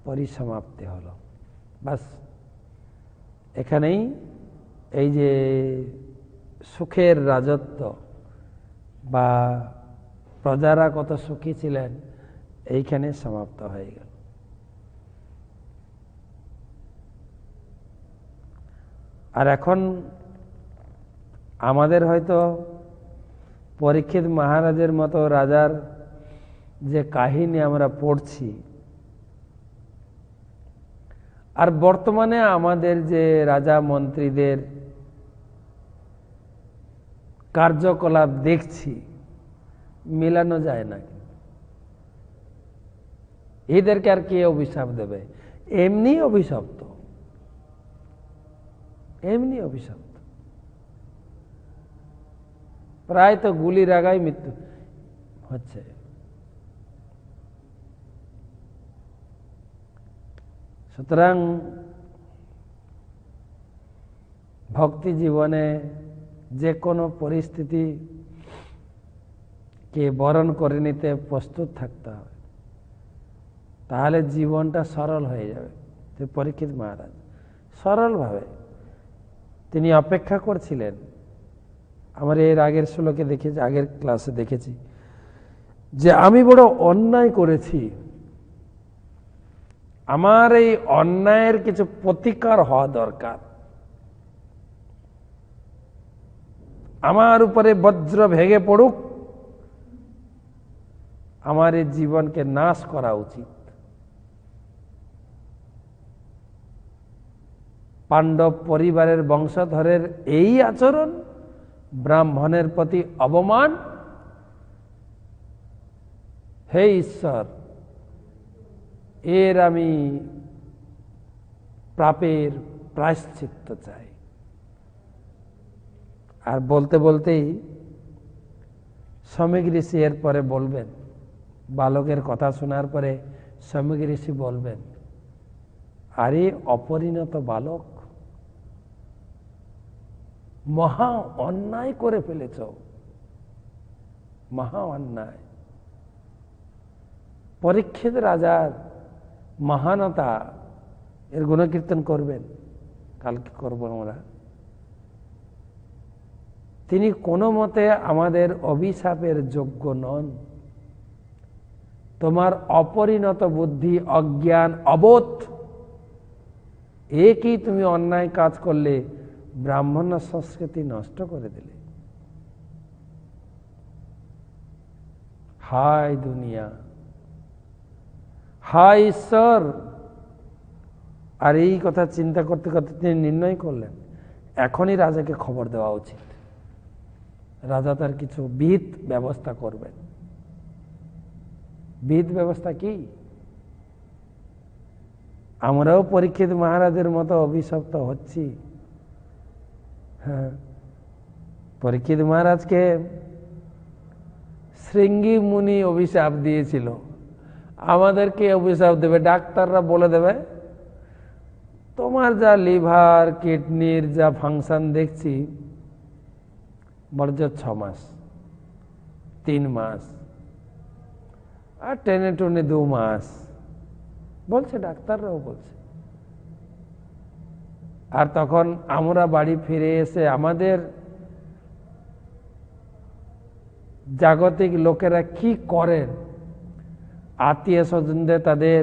পরিসমাপ্তি হলো। বাস, এখানেই এই যে সুখের রাজত্ব বা প্রজারা কত সুখী ছিলেন, এইখানে সমাপ্ত হয়ে গেল। আর এখন আমাদের হয়তো পরীক্ষিত মহারাজের মতো রাজার যে কাহিনী আমরা পড়ছি, আর বর্তমানে আমাদের যে রাজা মন্ত্রীদের কার্যকলাপ দেখছি, মেলানো যায় না। এদেরকে আর কে অভিশাপ দেবে? এমনি অভিশপ্ত, এমনি অভিশপ্ত। প্রায় তো গুলির আগায় মৃত্যু হচ্ছে। সুতরাং ভক্তি জীবনে যে কোনো পরিস্থিতি কে বরণ করে নিতে প্রস্তুত থাকতে হবে, তাহলে জীবনটা সরল হয়ে যাবে। পরীক্ষিত মহারাজ সরলভাবে তিনি অপেক্ষা করছিলেন। আমরা এর আগের শ্লোকে দেখেছি, আগের ক্লাসে দেখেছি যে আমি বড় অন্যায় করেছি, আমার এই অন্যায়ের কিছু প্রতিকার হওয়া দরকার, আমার উপরে বজ্র ভেঙে পড়ুক, আমার এই জীবনকে নাশ করা উচিত। পাণ্ডব পরিবারের বংশধরের এই আচরণ, ব্রাহ্মণের প্রতি অবমান, হে ঈশ্বর, এর আমি পাপের প্রায়শ্চিত্ত চাই। আর বলতে বলতেই শমিক ঋষি এর পরে বলবেন, বালকের কথা শোনার পরে শমিক ঋষি বলবেন, আরে অপরিণত বালক, মহা অন্যায় করে ফেলেছ, মহা অন্যায়। পরীক্ষিত রাজার মহানতা এর গুণকীর্তন করবেন, কালকে করব আমরা। তিনি কোনো মতে আমাদের অভিশাপের যোগ্য নন। তোমার অপরিণত বুদ্ধি, অজ্ঞান, অবোধ, একই তুমি অন্যায় কাজ করলে, ব্রাহ্মণ সংস্কৃতি নষ্ট করে দিলে। হায় দুনিয়া, হায় ঈশ্বর। আর এই কথা চিন্তা করতে করতে তিনি নির্ণয় করলেন এখনই রাজাকে খবর দেওয়া উচিত। রাজা তার কিছু বিহিত ব্যবস্থা করবেন। বিহিত ব্যবস্থা কি? আমরাও পরীক্ষিত মহারাজের মতো অভিশপ্ত হচ্ছি। হ্যাঁ, পরীক্ষিত মহারাজকে শৃঙ্গী মুনি অভিশাপ দিয়েছিল, আমাদেরকে অভিশাপ দেবে? ডাক্তাররা বলে দেবে তোমার যা লিভার কিডনির যা ফাংশন দেখছি, বড়জোর 6 মাস, 3 মাস, আর টেনে টুনে 2 মাস, বলছে ডাক্তাররাও বলছে। আর তখন আমরা বাড়ি ফিরে এসে আমাদের জাগতিক লোকেরা কি করেন, আত্মীয় স্বজনদের তাদের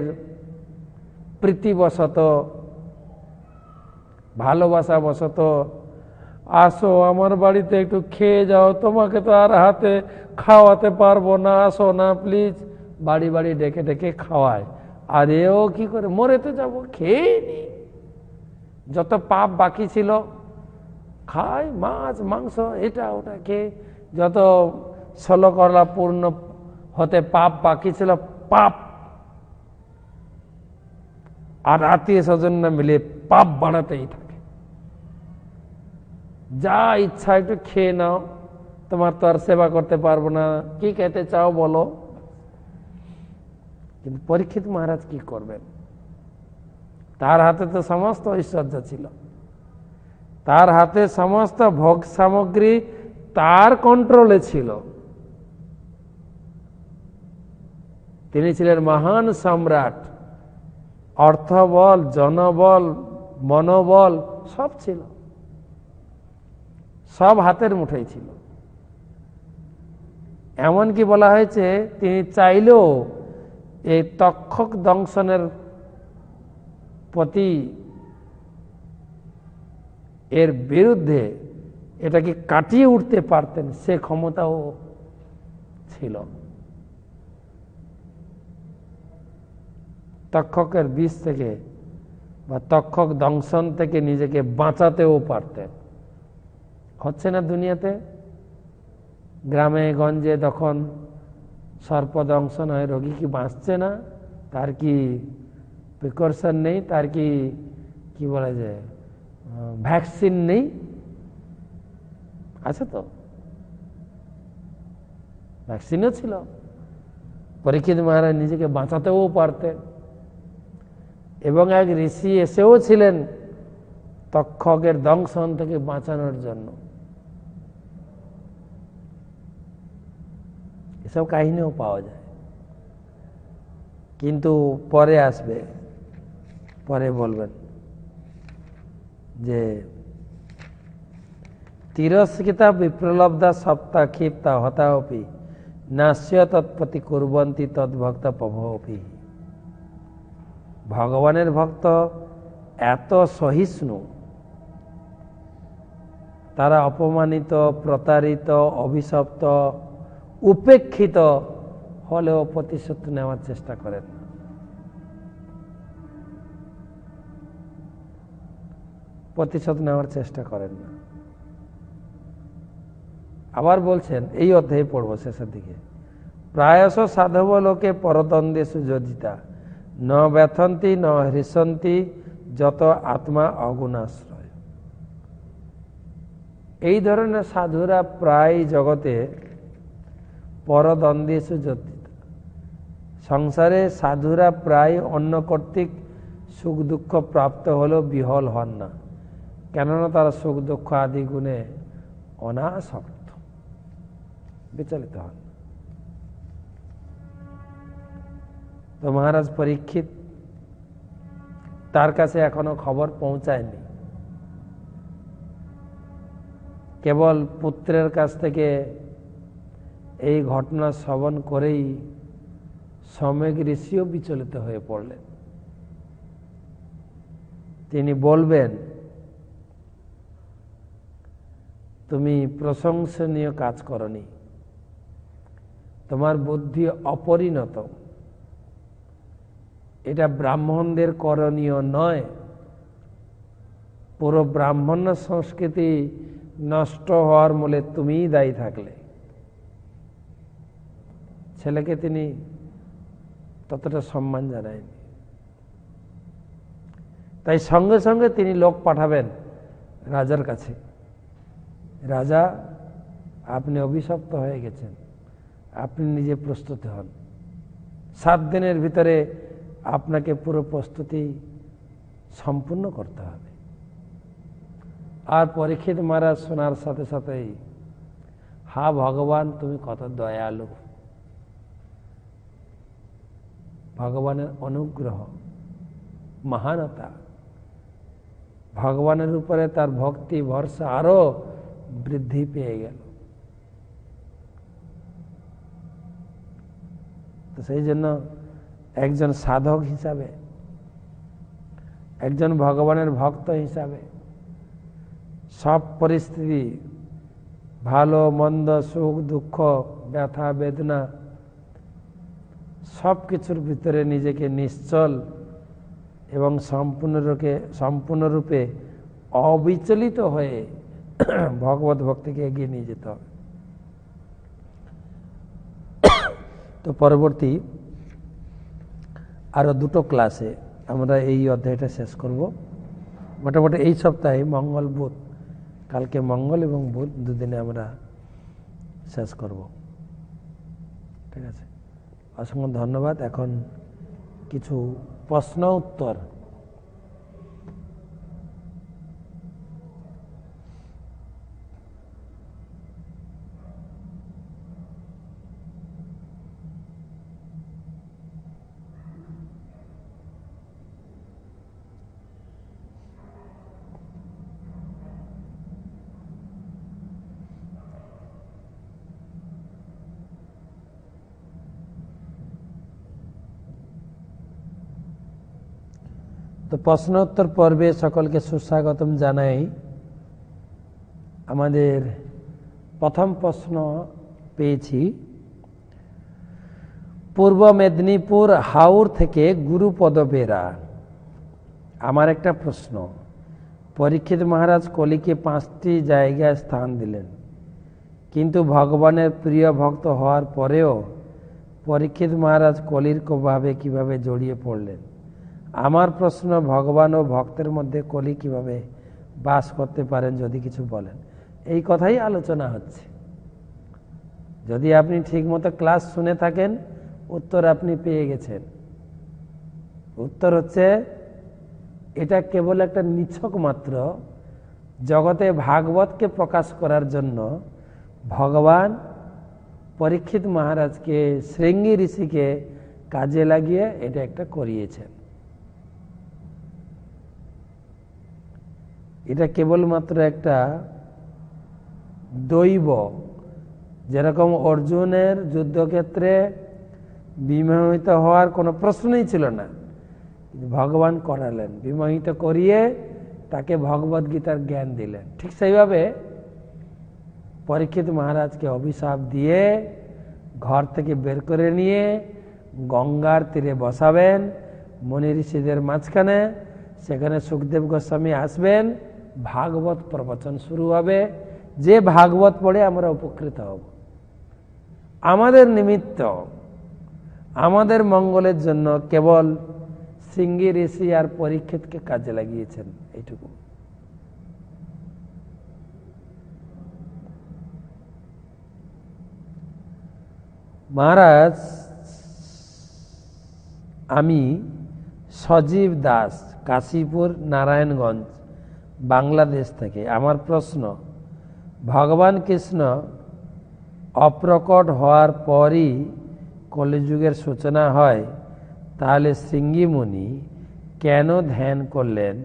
প্রীতিবশত, ভালোবাসা বশত, আসো আমার বাড়িতে একটু খেয়ে যাও, তোমাকে তো আর হাতে খাওয়াতে পারবো না, আসো না প্লিজ, বাড়ি বাড়ি ডেকে ডেকে খাওয়ায়। আর এও কি করে, মরে তো যাবো, খেয়ে নি। যত পাপ বাকি ছিল খায়, মাছ মাংস এটা ওটা খেয়ে, যত 16 করলা পূর্ণ হতে পাপ বাকি ছিল, পাপ। আর আত্মীয় স্বজন মিলে পাপ বাড়াতেই থাকে। যা ইচ্ছা একটু খেয়ে নাও, তোমার তো আর সেবা করতে পারবো না, কি খেতে চাও বলো। কিন্তু পরীক্ষিত মহারাজ কি করবেন? তার হাতে তো সমস্ত ঐশ্বর্য ছিল, তার হাতে সমস্ত ভোগ সামগ্রী তার কন্ট্রোলে ছিল। তিনি ছিলেন মহান সম্রাট, অর্থবল, জনবল, মনোবল সব ছিল, সব হাতের মুঠোয় ছিল। এমনকি বলা হয়েছে তিনি চাইলেও এই তক্ষক দংশনের প্রতি, এর বিরুদ্ধে এটাকে কাটিয়ে উঠতে পারতেন, সে ক্ষমতাও ছিল। তক্ষকের বিষ থেকে বা তক্ষক দংশন থেকে নিজেকে বাঁচাতেও পারতেন। হচ্ছে না দুনিয়াতে, গ্রামে গঞ্জে তখন সর্প দংশন হয়, রোগী কি বাঁচছে না? তার কি প্রিকশন নেই? তার কি বলা যায়, ভ্যাকসিন নেই? আছে তো, ভ্যাকসিনও ছিল। পরীক্ষিত মহারাজ নিজেকে বাঁচাতেও পারতেন। এবং এক ঋষি এসেও ছিলেন তক্ষকের দংশন থেকে বাঁচানোর জন্য। এসব কাহিনীও পাওয়া যায়, কিন্তু পরে আসবে, পরে বলবেন যে তিরস্কৃতা বিপ্রলব্ধা সপ্তা ক্ষিপ্তা হতাপি নাস্য তৎপতি কুর্বন্তি তদ্ভক্ত প্রভবপি। ভগবানের ভক্ত এত সহিষ্ণু, তারা অপমানিত, প্রতারিত, অভিশপ্ত, উপেক্ষিত হলেও প্রতিশোধ নেওয়ার চেষ্টা করেন না। প্রতিশোধ নেওয়ার চেষ্টা করেন না। আবার বলছেন, এই অধ্যায়ে পড়ব শেষের দিকে, প্রায়শ সাধব লোকে পরদ্বন্দ্বেষু যোজিতা ন ব্যথন্তি ন হৃষন্তি যত আত্মা অগুণাশ্রয়। এই ধরনের সাধুরা প্রায় জগতে পরদ্বন্দ্বেষু যোজিতা, সংসারে সাধুরা প্রায় অন্য কর্তৃক সুখ দুঃখ প্রাপ্ত হলেও বিহল হন না, কেননা তারা সুখ দুঃখ আদি গুণে অনাসক্ত, বিচলিত হন। তো মহারাজ পরীক্ষিত, তার কাছে এখনো খবর পৌঁছায়নি। কেবল পুত্রের কাছ থেকে এই ঘটনা শ্রবণ করেই সম্যক ঋষিও বিচলিত হয়ে পড়লেন। তিনি বলবেন, তুমি প্রশংসনীয় কাজ করনি, তোমার বুদ্ধি অপরিণত, এটা ব্রাহ্মণদের করণীয় নয়। পুরো ব্রাহ্মণ্য সংস্কৃতি নষ্ট হওয়ার মূলে তুমিই দায়ী থাকলে। ছেলেকে তিনি ততটা সম্মান জানায়নি। তাই সঙ্গে সঙ্গে তিনি লোক পাঠাবেন রাজার কাছে, রাজা আপনি অভিশপ্ত হয়ে গেছেন, আপনি নিজে প্রস্তুত হন, 7 দিনের ভিতরে আপনাকে পুরো প্রস্তুতি সম্পূর্ণ করতে হবে। আর পরীক্ষিত মহারাজ শোনার সাথে সাথেই, হা ভগবান তুমি কত দয়ালু, ভগবানের অনুগ্রহ, মহানতা, ভগবানের উপরে তার ভক্তি ভরসা আরো বৃদ্ধি পেয়ে গেল। তো সেই জন্য একজন সাধক হিসাবে, একজন ভগবানের ভক্ত হিসাবে সব পরিস্থিতি, ভালো মন্দ, সুখ দুঃখ, ব্যথা বেদনা, সব কিছুর ভিতরে নিজেকে নিশ্চল এবং সম্পূর্ণরূপে অবিচলিত হয়ে ভগবত ভক্তিকে এগিয়ে নিয়ে যেতে হবে। তো পরবর্তী আরো 2টো ক্লাসে আমরা এই অধ্যায়টা শেষ করব। মোটামুটি এই সপ্তাহে মঙ্গল বুধ, কালকে মঙ্গল এবং বুধ দুদিনে আমরা শেষ করব। ঠিক আছে, অসংখ্য ধন্যবাদ। এখন কিছু প্রশ্ন উত্তর। তো প্রশ্নোত্তর পর্বে সকলকে সুস্বাগতম জানাই। আমাদের প্রথম প্রশ্ন পেয়েছি পূর্ব মেদিনীপুর হাওর থেকে গুরুপদ বেরা। আমার একটা প্রশ্ন, পরীক্ষিত মহারাজ কলিকে 5টি জায়গায় স্থান দিলেন, কিন্তু ভগবানের প্রিয় ভক্ত হওয়ার পরেও পরীক্ষিত মহারাজ কলির ভাবে কিভাবে জড়িয়ে পড়লেন? আমার প্রশ্ন, ভগবান ও ভক্তের মধ্যে কলি কিভাবে বাস করতে পারেন, যদি কিছু বলেন। এই কথাই আলোচনা হচ্ছে। যদি আপনি ঠিকমতো ক্লাস শুনে থাকেন, উত্তর আপনি পেয়ে গেছেন। উত্তর হচ্ছে, এটা কেবল একটা নিছক মাত্র জগতে ভাগবতকে প্রকাশ করার জন্য ভগবান পরীক্ষিত মহারাজকে, শৃঙ্গী ঋষিকে কাজে লাগিয়ে এটা একটা করিয়েছেন। এটা কেবলমাত্র একটা দৈব, যেরকম অর্জুনের যুদ্ধক্ষেত্রে বিমোহিত হওয়ার কোনো প্রশ্নই ছিল না, ভগবান করালেন, বিমোহিত করিয়ে তাকে ভগবদ গীতার জ্ঞান দিলেন। ঠিক সেইভাবে পরীক্ষিত মহারাজকে অভিশাপ দিয়ে ঘর থেকে বের করে নিয়ে গঙ্গার তীরে বসাবেন, মুনি ঋষিদের মাঝখানে। সেখানে সুখদেব গোস্বামী আসবেন, ভাগবত প্রবচন শুরু হবে। যে ভাগবত পড়ে আমরা উপকৃত হব। আমাদের নিমিত্ত, আমাদের মঙ্গলের জন্য কেবল শৃঙ্গী ঋষি আর পরীক্ষিতকে কাজে লাগিয়েছেন, এইটুকু। মহারাজ, আমি সজীব দাস, কাশীপুর, নারায়ণগঞ্জ, বাংলাদেশ থেকে। আমার প্রশ্ন, ভগবান কৃষ্ণ অপ্রকট হওয়ার পরই কলিযুগের সূচনা হয়, তাহলে শৃঙ্গী মুনি কেন ধ্যান করলেন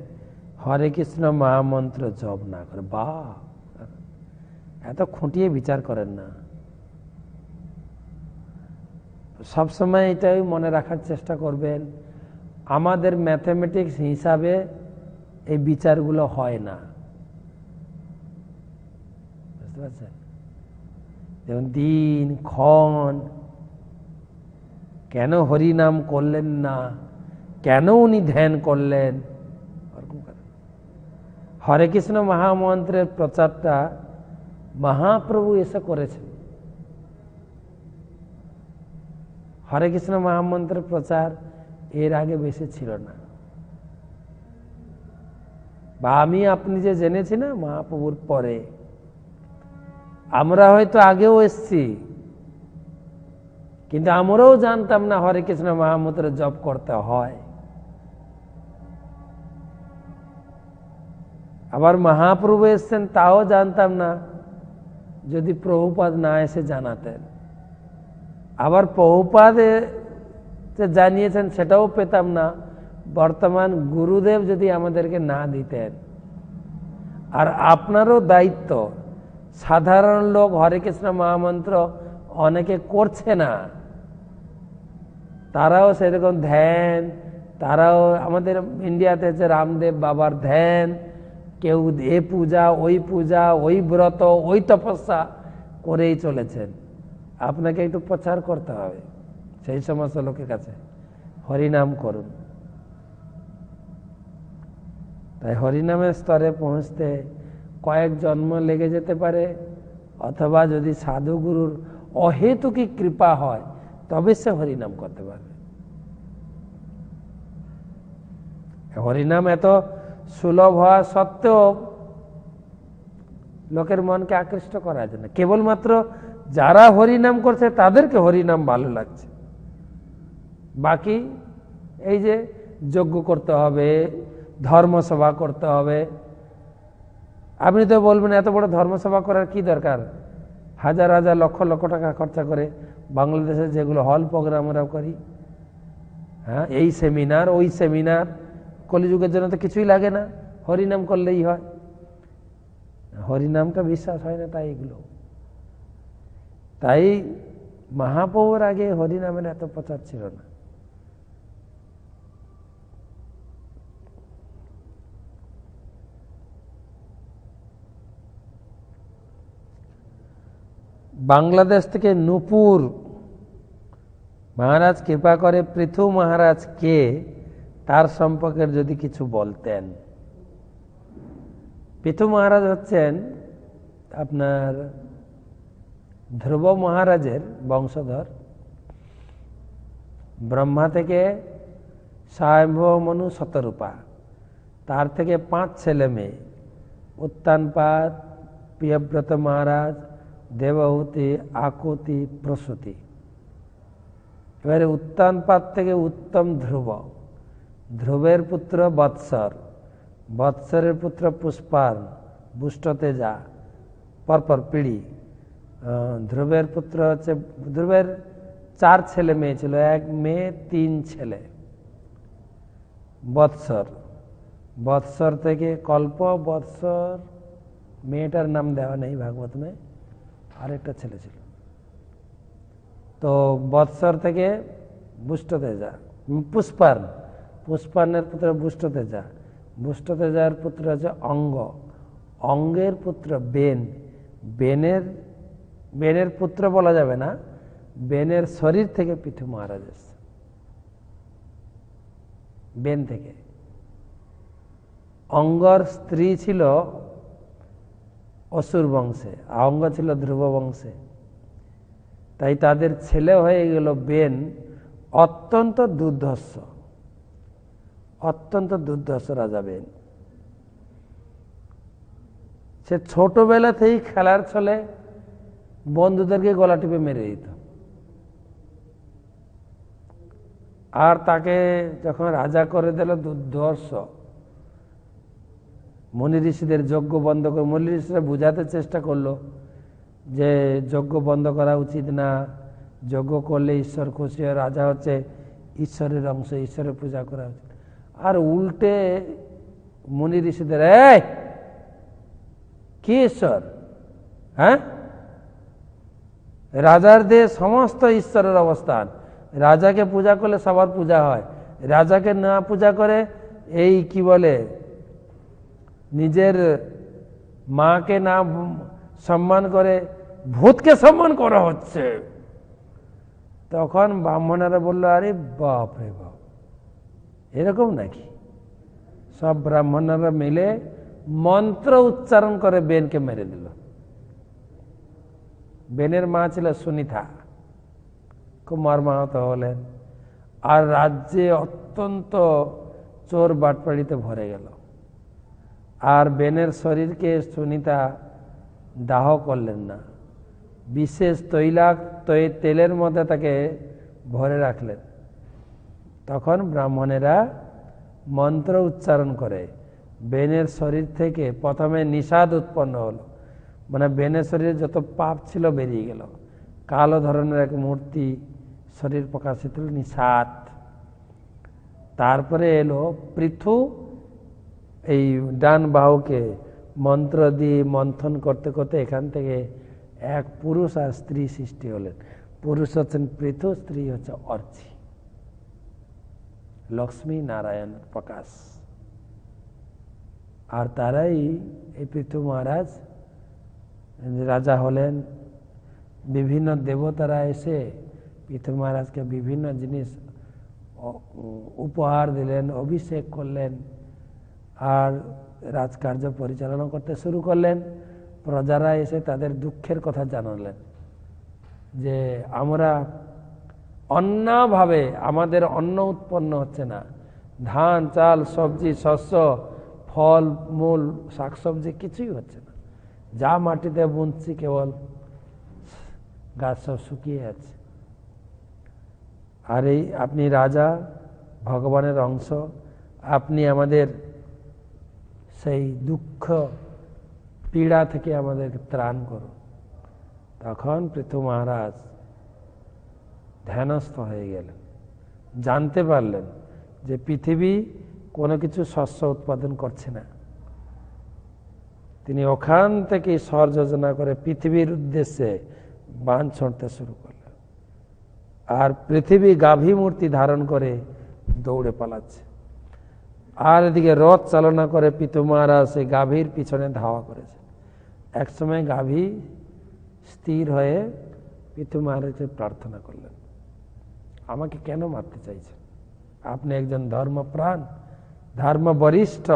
হরে কৃষ্ণ মহামন্ত্র জপ না করে? বা, এত খুঁটিয়ে বিচার করেন না। সবসময় এটাই মনে রাখার চেষ্টা করবেন, আমাদের ম্যাথমেটিক্স হিসাবে এই বিচারগুলো হয় না, বুঝতে পারছেন? যেমন দিন ক্ষণ, কেন হরিনাম করলেন না, কেন উনি ধ্যান করলেন, হরে কৃষ্ণ মহামন্ত্রের প্রচারটা মহাপ্রভু এসে করেছেন। হরে কৃষ্ণ মহামন্ত্রের প্রচার এর আগে বেশি ছিল না, বা আমি আপনি যে জেনেছি না মহাপ্রভুর পরে। আমরা হয়তো আগেও এসছি, কিন্তু আমরাও জানতাম না হরে কৃষ্ণ মহামন্ত্রের জপ করতে হয়। আবার মহাপ্রভু এসছেন তাও জানতাম না, যদি প্রভুপাদ না এসে জানাতেন। আবার প্রভুপাদ জানিয়েছেন সেটাও পেতাম না, বর্তমান গুরুদেব যদি আমাদেরকে না দিতেন। আর আপনারও দায়িত্ব, সাধারণ লোক হরে কৃষ্ণ মহামন্ত্র অনেকে করছে না, তারাও সেরকম ধ্যান, তারাও আমাদের ইন্ডিয়াতে আছে রামদেব বাবার ধ্যান, কেউ এ পূজা ওই ব্রত ওই তপস্যা করেই চলেছেন। আপনাকে একটু প্রচার করতে হবে সেই সমস্ত লোকের কাছে, হরিনাম করুন। তাই হরিনামের স্তরে পৌঁছতে কয়েক জন্ম লেগে যেতে পারে, অথবা যদি সাধুগুরুর অহেতুকি কৃপা হয় তবে সে হরিনাম করতে পারবে। হরিনাম এত সুলভ হওয়া সত্ত্বেও লোকের মনকে আকৃষ্ট করা যায় না। কেবলমাত্র যারা হরিনাম করছে তাদেরকে হরিনাম ভালো লাগছে, বাকি এই যে যজ্ঞ করতে হবে, ধর্মসভা করতে হবে, আপনি তো বলবেন এত বড় ধর্মসভা করার কি দরকার, হাজার হাজার লক্ষ লক্ষ টাকা খরচা করে বাংলাদেশে যেগুলো হল প্রোগ্রাম আমরা করি, হ্যাঁ, এই সেমিনার ওই সেমিনার, কলিযুগের জন্য তো কিছুই লাগে না, হরিনাম করলেই হয়। হরিনামটা বিশ্বাস হয় না, তাই এগুলো। তাই মহাপ্রভুর আগে হরিনামের এত প্রচার ছিল না। বাংলাদেশ থেকে নূপুর মহারাজ কৃপা করে পৃথু মহারাজ কে, তার সম্পর্কে যদি কিছু বলতেন। পৃথু মহারাজ হচ্ছেন আপনার ধ্রুব মহারাজের বংশধর। ব্রহ্মা থেকে স্বয়ম্ভব মনু শতরূপা, তার থেকে 5 ছেলে মেয়ে, উত্তানপাদ, প্রিয়ব্রত মহারাজ, দেবহূতি, আকুতি, প্রসূতি। এবারে উত্তানপাদ থেকে উত্তম ধ্রুব, ধ্রুবের পুত্র বৎসর, বৎসরের পুত্র পুষ্পান, বুষ্টতেজা, পরপর পিড়ি। ধ্রুবের পুত্র হচ্ছে, ধ্রুবের 4 ছেলে মেয়ে ছিল, 1 মেয়ে 3 ছেলে। বৎসর, বৎসর থেকে কল্প, বৎসর মেয়েটার নাম দেওয়া নেই ভাগবত মে, আরেকটা ছেলে ছিল। তো বৎসর থেকে বুষ্টতেজা, পুষ্পান, পুষ্পানের পুত্র বুষ্টতেজা, বুষ্টতেজার পুত্র হচ্ছে অঙ্গ, অঙ্গের পুত্র বেন, বেনের পুত্র বলা যাবে না, বেনের শরীর থেকে পৃথু মহারাজ এসছে, বেন থেকে। অঙ্গর স্ত্রী ছিল অসুর বংশে, অঙ্গ ছিল ধ্রুব বংশে, তাই তাদের ছেলে হয়ে গেল বেন, অত্যন্ত দুর্ধর্ষ, অত্যন্ত দুর্ধর্ষ রাজা বেন। সে ছোটবেলাতেই খেলার ছলে বন্ধুদেরকে গলা টিপে মেরে দিত। আর তাকে যখন রাজা করে দিল দুর্ধর্ষ, মুনি ঋষিদের যজ্ঞ বন্ধ করে, মুনি ঋষিরা বোঝাতে চেষ্টা করলো যে যজ্ঞ বন্ধ করা উচিত না, যজ্ঞ করলে ঈশ্বর খুশি হয়, রাজা হচ্ছে ঈশ্বরের অংশ, ঈশ্বরের পূজা করা উচিত। আর উল্টে মুনি ঋষিদের, কি ঈশ্বর, হ্যাঁ, রাজার দেশ সমস্ত ঈশ্বরের অবস্থান, রাজাকে পূজা করলে সবার পূজা হয়, রাজাকে না পূজা করে এই কি বলে নিজের মাকে না সম্মান করে ভূতকে সম্মান করা হচ্ছে। তখন ব্রাহ্মণেরা বলল, আরে বাপ রে বাপ, এরকম নাকি? সব ব্রাহ্মণেরা মিলে মন্ত্র উচ্চারণ করে বেনকে মেরে দিল। বেনের মা ছিল সুনিতা, খুব মর্মাহত হলেন। আর রাজ্যে অত্যন্ত চোর বাটপাড়িতে ভরে গেল। আর বেনের শরীরকে সুনিতা দাহ করলেন না, বিশেষ তেলের মধ্যে তাকে ভরে রাখলেন। তখন ব্রাহ্মণেরা মন্ত্র উচ্চারণ করে বেনের শরীর থেকে প্রথমে নিষাদ উৎপন্ন হলো, মানে বেনের শরীরে যত পাপ ছিল বেরিয়ে গেল। কালো ধরনের এক মূর্তি শরীর প্রকাশিত হল, নিষাদ। তারপরে এলো পৃথু, এই ডান বাহুকে মন্ত্র দিয়ে মন্থন করতে করতে এখান থেকে এক পুরুষ আর স্ত্রী সৃষ্টি হলেন। পুরুষ হচ্ছেন পৃথু, স্ত্রী হচ্ছে অর্চি, লক্ষ্মী নারায়ণ প্রকাশ। আর তারাই এই পৃথু মহারাজ রাজা হলেন। বিভিন্ন দেবতারা এসে পৃথু মহারাজকে বিভিন্ন জিনিস উপহার দিলেন, অভিষেক করলেন, আর রাজকার্য পরিচালনা করতে শুরু করলেন। প্রজারা এসে তাদের দুঃখের কথা জানালেন যে আমরা অন্যভাবে আমাদের অন্ন উৎপন্ন হচ্ছে না, ধান চাল সবজি শস্য ফল মূল শাকসবজি কিছুই হচ্ছে না, যা মাটিতে বুনছি কেবল গাছ সব শুকিয়ে যাচ্ছে। আর এই আপনি রাজা, ভগবানের অংশ, আপনি আমাদের সেই দুঃখ পীড়া থেকে আমাদেরকে ত্রাণ করুন। তখন পৃথু মহারাজ ধ্যানস্থ হয়ে গেলেন, জানতে পারলেন যে পৃথিবী কোনো কিছু শস্য উৎপাদন করছে না। তিনি ওখান থেকে স্বর যোজনা করে পৃথিবীর উদ্দেশ্যে বাণ ছড়তে শুরু করলেন। আর পৃথিবী গাভী মূর্তি ধারণ করে দৌড়ে পালাচ্ছে। আর এদিকে রথ চালনা করে পৃথু মহারাজ সেই গাভীর পিছনে ধাওয়া করেছে। একসময় গাভী স্থির হয়ে পৃথু মহারাজকে প্রার্থনা করলেন, আমাকে কেন মারতে চাইছেন? আপনি একজন ধর্মপ্রাণ, ধর্ম বরিষ্ঠ,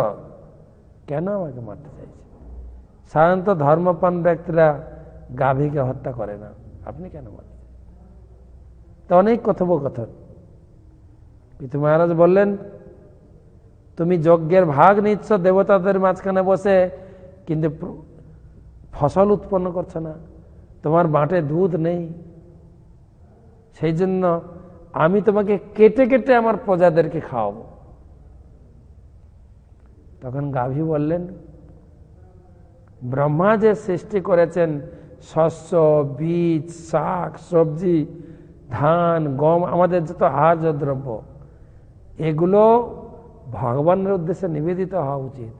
কেন আমাকে মারতে চাইছেন? সাধারণত ধর্মপ্রাণ ব্যক্তিরা গাভীকে হত্যা করে না, আপনি কেন মারতে? তো অনেক কথোপকথন। পৃথু মহারাজ বললেন, তুমি যজ্ঞের ভাগ নিচ্ছ দেবতাদের মাঝখানে বসে, কিন্তু ফসল উৎপন্ন করছো না, তোমার বাঁটে দুধ নেই, সেই জন্য আমি তোমাকে কেটে কেটে আমার প্রজাদেরকে খাওয়াবো। তখন গাভী বললেন, ব্রহ্মা যে সৃষ্টি করেছেন শস্য বীজ শাক সবজি ধান গম, আমাদের যত আহার্য দ্রব্য, এগুলো ভগবানের উদ্দেশ্যে নিবেদিত হওয়া উচিত।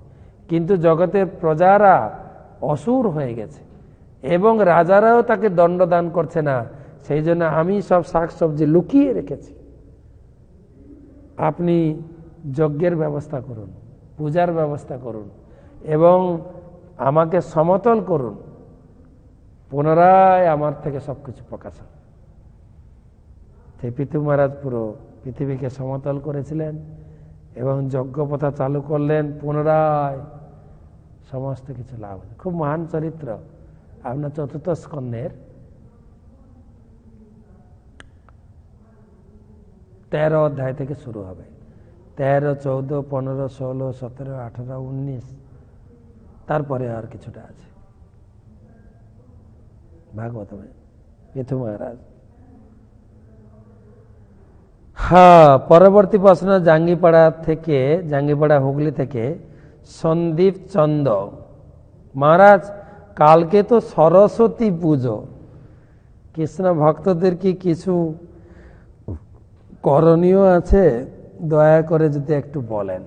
কিন্তু জগতের প্রজারা অসুর হয়ে গেছে এবং রাজারাও তাকে দণ্ডদান করছে না, সেই জন্য আমি সব শাক সবজি লুকিয়ে রেখেছি। আপনি যজ্ঞের ব্যবস্থা করুন, পূজার ব্যবস্থা করুন এবং আমাকে সমতল করুন, পুনরায় আমার থেকে সবকিছু প্রকাশ হবে। সেই পৃথু মহারাজ পুরো পৃথিবীকে সমতল করেছিলেন এবং যজ্ঞ প্রথা চালু করলেন, পুনরায় সমস্ত কিছু লাভ হলো। খুব মহান চরিত্র। আপনার চতুর্থ স্কন্ধের 13 অধ্যায় থেকে শুরু হবে। 13, 14, 15, 16, 17, 18, 19, তারপরে আর কিছুটা আছে ভাগবতমে। পৃথু মহারাজ। হ্যাঁ, পরবর্তী প্রশ্ন জাঙ্গিপাড়া হুগলি থেকে সন্দীপ চন্দ। মহারাজ, কালকে তো সরস্বতী পুজো, কৃষ্ণ ভক্তদের কি কিছু করণীয় আছে? দয়া করে যদি একটু বলেন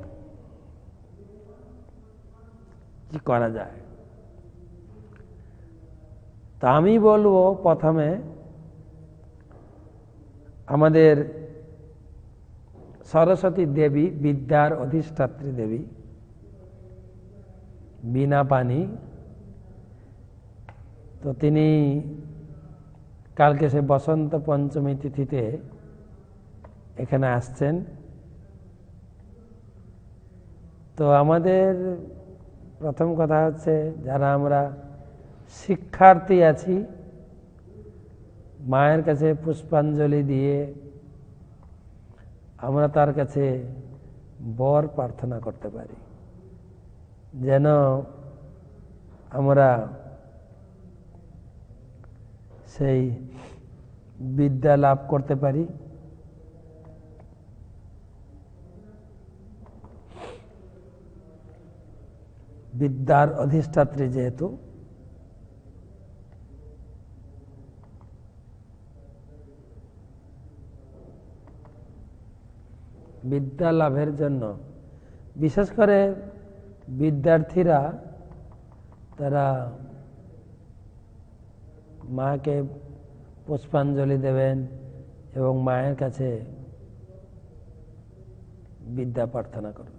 কি করা যায়। তা আমি বলবো, প্রথমে আমাদের সরস্বতী দেবী, বিদ্যার অধিষ্ঠাত্রী দেবী, বীণা পানি, তো তিনি কালকে সে বসন্ত পঞ্চমী তিথিতে এখানে আসছেন। তো আমাদের প্রথম কথা হচ্ছে, যারা আমরা শিক্ষার্থী আছি, মায়ের কাছে পুষ্পাঞ্জলি দিয়ে আমরা তার কাছে বর প্রার্থনা করতে পারি, যেন আমরা সেই বিদ্যা লাভ করতে পারি। বিদ্যার অধিষ্ঠাত্রী যেহেতু, বিদ্যা লাভের জন্য বিশেষ করে বিদ্যার্থীরা তারা মাকে পুষ্পাঞ্জলি দেবেন এবং মায়ের কাছে বিদ্যা প্রার্থনা করবেন।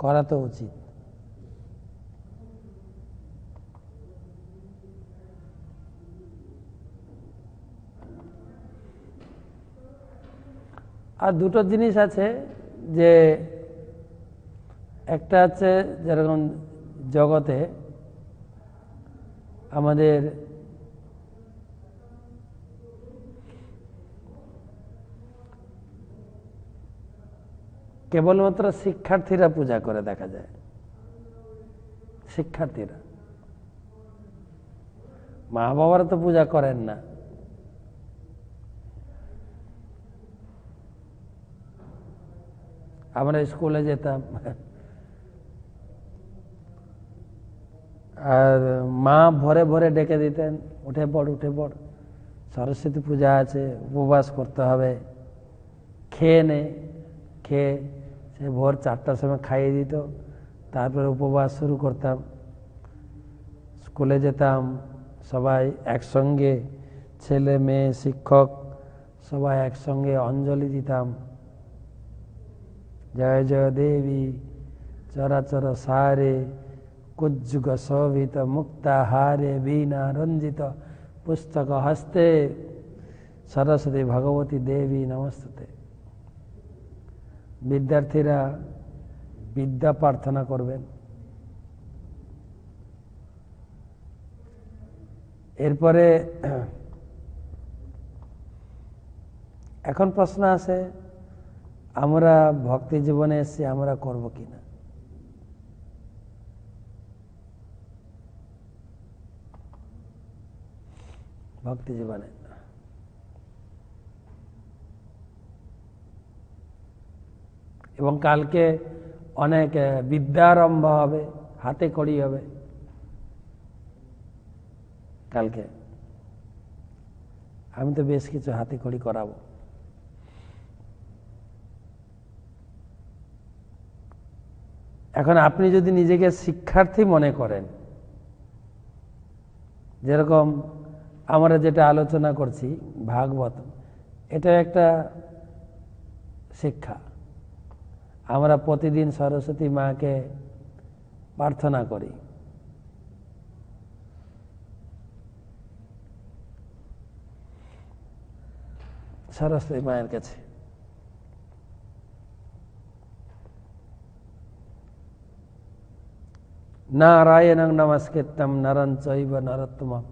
করা তো উচিত। আর দুটো জিনিস আছে, যে একটা হচ্ছে যেরকম জগতে আমাদের কেবলমাত্র শিক্ষার্থীরা পূজা করে দেখা যায়, শিক্ষার্থীরা, মা বাবারা তো পূজা করেন না। আমরা স্কুলে যেতাম আর মা ভরে ভরে ডেকে দিতেন, উঠে পড় উঠে পড়, সরস্বতী পূজা আছে, উপবাস করতে হবে, খেয়ে নে। খেয়ে সে ভোর 4টার সময় খাইয়ে দিত, তারপরে উপবাস শুরু করতাম, স্কুলে যেতাম, সবাই একসঙ্গে, ছেলে মেয়ে শিক্ষক সবাই একসঙ্গে অঞ্জলি দিতাম, জয় জয় দেবী চরাচর সারে, কুজ্জুগ শোভিত মুক্তাহারে, বীণা রঞ্জিত পুস্তক হস্তে, সরস্বতী ভগবতী দেবী নমস্তুতে। বিদ্যার্থীরা বিদ্যা প্রার্থনা করবেন। এরপরে এখন প্রশ্ন আছে, আমরা ভক্তি জীবনে এসে আমরা করব কিনা। ভক্তি জীবনে এবং কালকে অনেক বিদ্যারম্ভ হবে, হাতে খড়ি হবে কালকে। আমি তো বেশ কিছু হাতে খড়ি করাবো। এখন আপনি যদি নিজেকে শিক্ষার্থী মনে করেন, যেরকম আমরা যেটা আলোচনা করছি ভাগবত, এটা একটা শিক্ষা। আমরা প্রতিদিন সরস্বতী মাকে প্রার্থনা করি, সরস্বতী মায়ের কাছে। নারায়ণং নমস্কৃত্যং নরং চৈব নরোত্তমং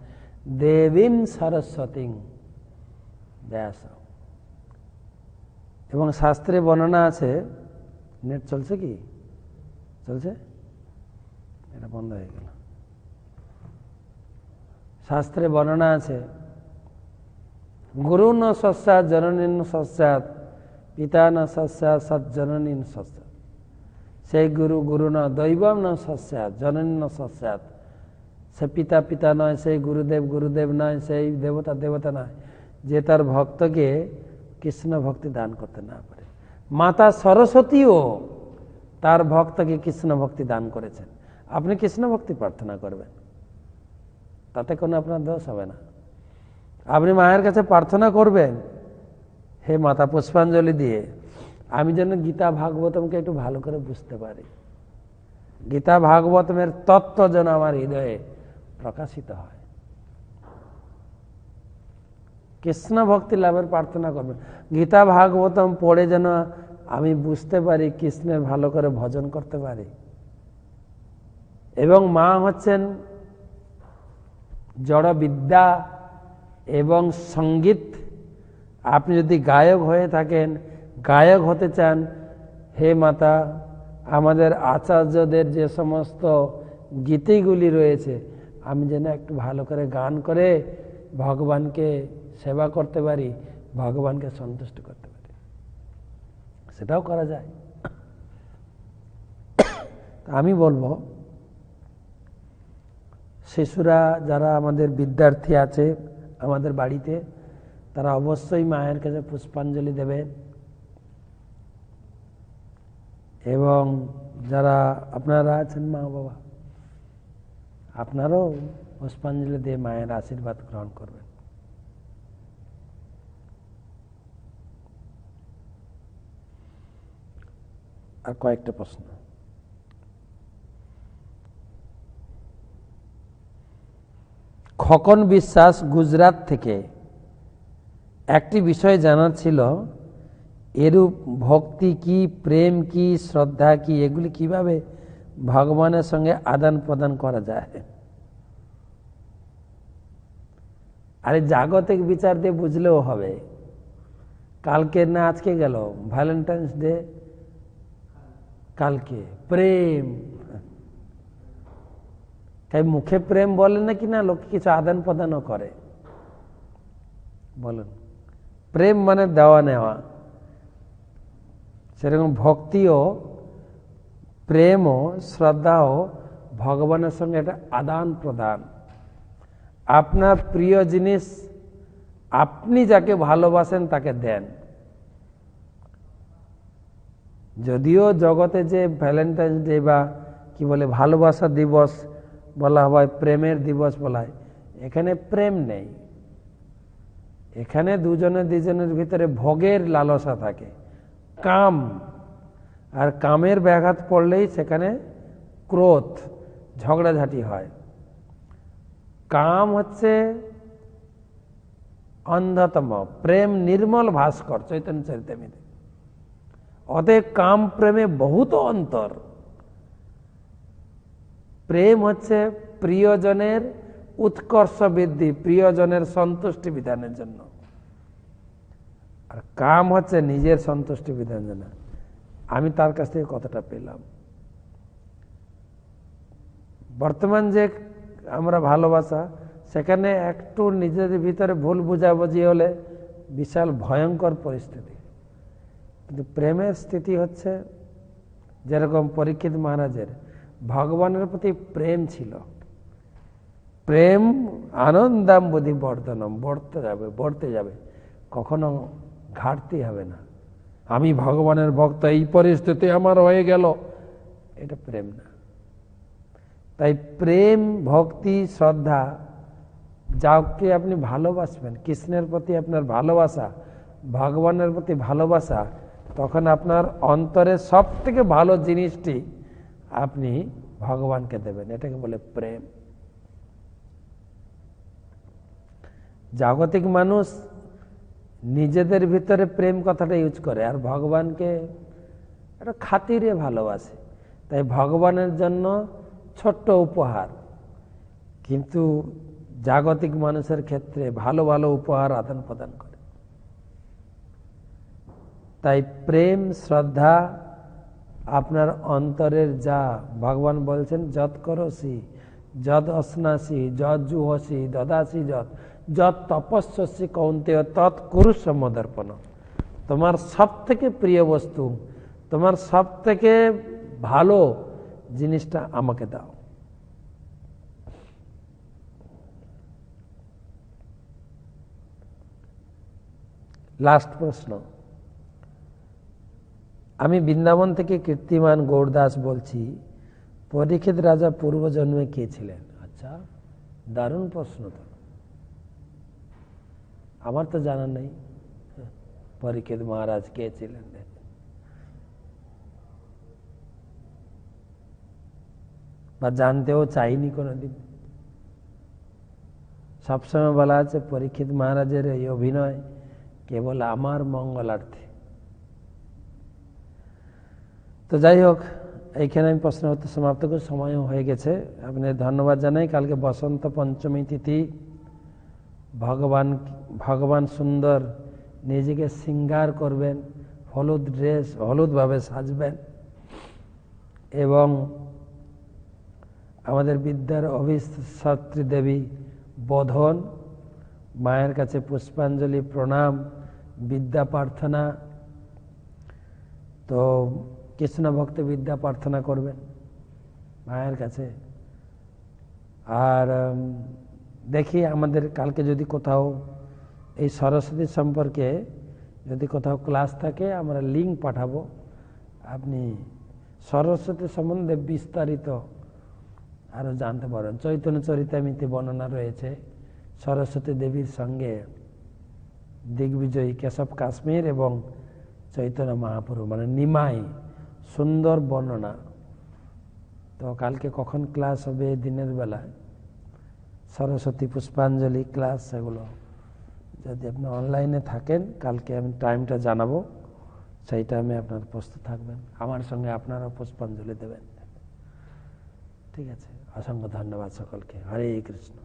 দেবীং সরস্বতীং ব্যাসং। এবং শাস্ত্রে বর্ণনা আছে, নেট চলছে কি? চলছে? এটা বন্ধ হয়ে গেল। শাস্ত্রে বর্ণনা আছে গুরু ন সস্যাৎ জননী ন সস্যাৎ পিতা ন সস্যাৎ সজ্জননী ন সস্যাৎ। সেই গুরু গুরু ন দৈবম ন সস্যাৎ জননী ন সস্যাৎ। সে পিতা পিতা নয়, সেই গুরুদেব গুরুদেব নয়, সেই দেবতা দেবতা নয়, যে তার ভক্তকে কৃষ্ণ ভক্তি দান করতে না পারে। মাতা সরস্বতীও তার ভক্তকে কৃষ্ণ ভক্তি দান করেছেন। আপনি কৃষ্ণ ভক্তি প্রার্থনা করবেন, তাতে কোনো আপনার দোষ হবে না। আপনি মায়ের কাছে প্রার্থনা করবেন, হে মাতা পুষ্পাঞ্জলি দিয়ে আমি যেন গীতা ভাগবতমকে একটু ভালো করে বুঝতে পারি, গীতা ভাগবতমের তত্ত্ব যেন আমার হৃদয়ে প্রকাশিত হয়। কৃষ্ণ ভক্তি লাভের প্রার্থনা করবেন। গীতা ভাগবতম পড়ে যেন আমি বুঝতে পারি, কৃষ্ণের ভালো করে ভজন করতে পারি। এবং মা হচ্ছেন জড় বিদ্যা এবং সঙ্গীত। আপনি যদি গায়ক হয়ে থাকেন, গায়ক হতে চান, হে মাতা আমাদের আচার্যদের যে সমস্ত গীতিগুলি রয়েছে আমি যেন একটু ভালো করে গান করে ভগবানকে সেবা করতে পারি, ভগবানকে সন্তুষ্ট করতে পারি, সেটাও করা যায়। আমি বলবো শিশুরা যারা আমাদের বিদ্যার্থী আছে আমাদের বাড়িতে, তারা অবশ্যই মায়ের কাছে পুষ্পাঞ্জলি দেবেন। এবং যারা আপনারা আছেন মা বাবা, আপনারাও পুষ্পাঞ্জলি দিয়ে মায়ের আশীর্বাদ গ্রহণ করবেন। আর কয়েকটা প্রশ্ন। খোকন বিশ্বাস গুজরাট থেকে একটি বিষয় জানার ছিল, এরূপ ভক্তি কি, প্রেম কি, শ্রদ্ধা কি, এগুলি কিভাবে ভগবানের সঙ্গে আদান প্রদান করা যায়? আরে জাগতিক বিচার দিয়ে বুঝলেও হবে। কালকে না আজকে গেল ভ্যালেন্টাইন্স ডে, কালকে প্রেম, তাই মুখে প্রেম বলেন নাকি না লোকে কিছু আদান প্রদানও করে? বলেন, প্রেম মানে দেওয়া নেওয়া। সেরকম ভক্তিও, প্রেমও, শ্রদ্ধাও ভগবানের সঙ্গে একটা আদান প্রদান। আপনার প্রিয় জিনিস আপনি যাকে ভালোবাসেন তাকে দেন। যদিও জগতে যে ভ্যালেন্টাইন্স ডে বা কি বলে ভালোবাসা দিবস বলা হয়, প্রেমের দিবস বলা হয়, এখানে প্রেম নেই। এখানে দুজনের ভিতরে ভোগের লালসা থাকে, কাম। আর কামের ব্যাঘাত পড়লেই সেখানে ক্রোধ, ঝগড়াঝাটি হয়। কাম হচ্ছে অন্ধতম, প্রেম নির্মল ভাস্কর, চৈতন্য চরিতামৃতে। অতএব কাম প্রেমে বহুত অন্তর। প্রেম হচ্ছে প্রিয়জনের উৎকর্ষ বৃদ্ধি, প্রিয়জনের সন্তুষ্টি বিধানের জন্য। আর কাম হচ্ছে নিজের সন্তুষ্টি বিধানের জন্য। আমি তার কাছ থেকে কতটা পেলাম। বর্তমান যে আমরা ভালোবাসা, সেখানে একটু নিজেদের ভিতরে ভুল বুঝাবুঝি হলে বিশাল ভয়ঙ্কর পরিস্থিতি। কিন্তু প্রেমের স্থিতি হচ্ছে যেরকম পরীক্ষিত মহারাজের ভগবানের প্রতি প্রেম ছিল। প্রেম আনন্দাম বুদ্ধি বর্ধনম, বড়তে যাবে, কখনো ঘাটতি হবে না। আমি ভগবানের ভক্ত, এই পরিস্থিতি আমার হয়ে গেল, এটা প্রেম না। তাই প্রেম, ভক্তি, শ্রদ্ধা, যাকে আপনি ভালোবাসবেন, কৃষ্ণের প্রতি আপনার ভালোবাসা, ভগবানের প্রতি ভালোবাসা, তখন আপনার অন্তরের সব থেকে ভালো জিনিসটি আপনি ভগবানকে দেবেন। এটাকে বলে প্রেম। জাগতিক মানুষ নিজেদের ভিতরে প্রেম কথাটা ইউজ করে, আর ভগবানকে একটা খাতিরে ভালোবাসে। তাই ভগবানের জন্য ছোট্ট উপহার, কিন্তু জাগতিক মানুষের ক্ষেত্রে ভালো ভালো উপহার আদান প্রদান করে। তাই প্রেম, শ্রদ্ধা আপনার অন্তরের যা, ভগবান বলছেন যৎ করসি যৎ অশ্নাসি যৎ জুহসি দদাসি যৎ, যৎ তপস্যসি কৌন্তেয় তৎ কুরুষ্ব মদর্পণ। তোমার সব থেকে প্রিয় বস্তু, তোমার সব থেকে ভালো জিনিসটা আমাকে দাও। লাস্ট প্রশ্ন, আমি বৃন্দাবন থেকে কীর্তিমান গৌরদাস বলছি, পরীক্ষিত রাজা পূর্বজন্মে কে ছিলেন? আচ্ছা, দারুণ প্রশ্ন তো, আমার তো জানা নেই পরীক্ষিত মহারাজ কে ছিলেন। বা জানতেও চাইনি কোনোদিন। সবসময় বলা আছে পরীক্ষিত মহারাজের এই অভিনয় কেবল আমার মঙ্গলার্থে। তো যাই হোক, এইখানে আমি প্রশ্ন উত্তর সমাপ্ত করে সময়ও হয়ে গেছে। আপনাদের ধন্যবাদ জানাই। কালকে বসন্ত পঞ্চমী তিথি, ভগবান সুন্দর নিজেকে শৃঙ্গার করবেন, হলুদ ড্রেস, হলুদভাবে সাজবেন এবং আমাদের বিদ্যার অভিষ্ঠাত্রী দেবী বোধন, মায়ের কাছে পুষ্পাঞ্জলি, প্রণাম, বিদ্যা প্রার্থনা। তো কৃষ্ণ ভক্ত বিদ্যা প্রার্থনা করবেন মায়ের কাছে। আর দেখি আমাদের কালকে যদি কোথাও এই সরস্বতী সম্পর্কে যদি কোথাও ক্লাস থাকে, আমরা লিঙ্ক পাঠাবো, আপনি সরস্বতী সম্বন্ধে বিস্তারিত আরো জানতে পারেন। চৈতন্য চরিতামৃতে বর্ণনা রয়েছে সরস্বতী দেবীর সঙ্গে দিগ্বিজয়ী কেশব কাশ্মীর এবং চৈতন্য মহাপ্রভু, মানে নিমাই, সুন্দর বর্ণনা। তো কালকে কখন ক্লাস হবে দিনের বেলায়, সরস্বতী পুষ্পাঞ্জলি ক্লাস, সেগুলো যদি আপনি অনলাইনে থাকেন কালকে আমি টাইমটা জানাবো, সেই টাইমে আপনার প্রস্তুত থাকবেন, আমার সঙ্গে আপনারাও পুষ্পাঞ্জলি দেবেন। ঠিক আছে, অসংখ্য ধন্যবাদ সকলকে। হরে কৃষ্ণ।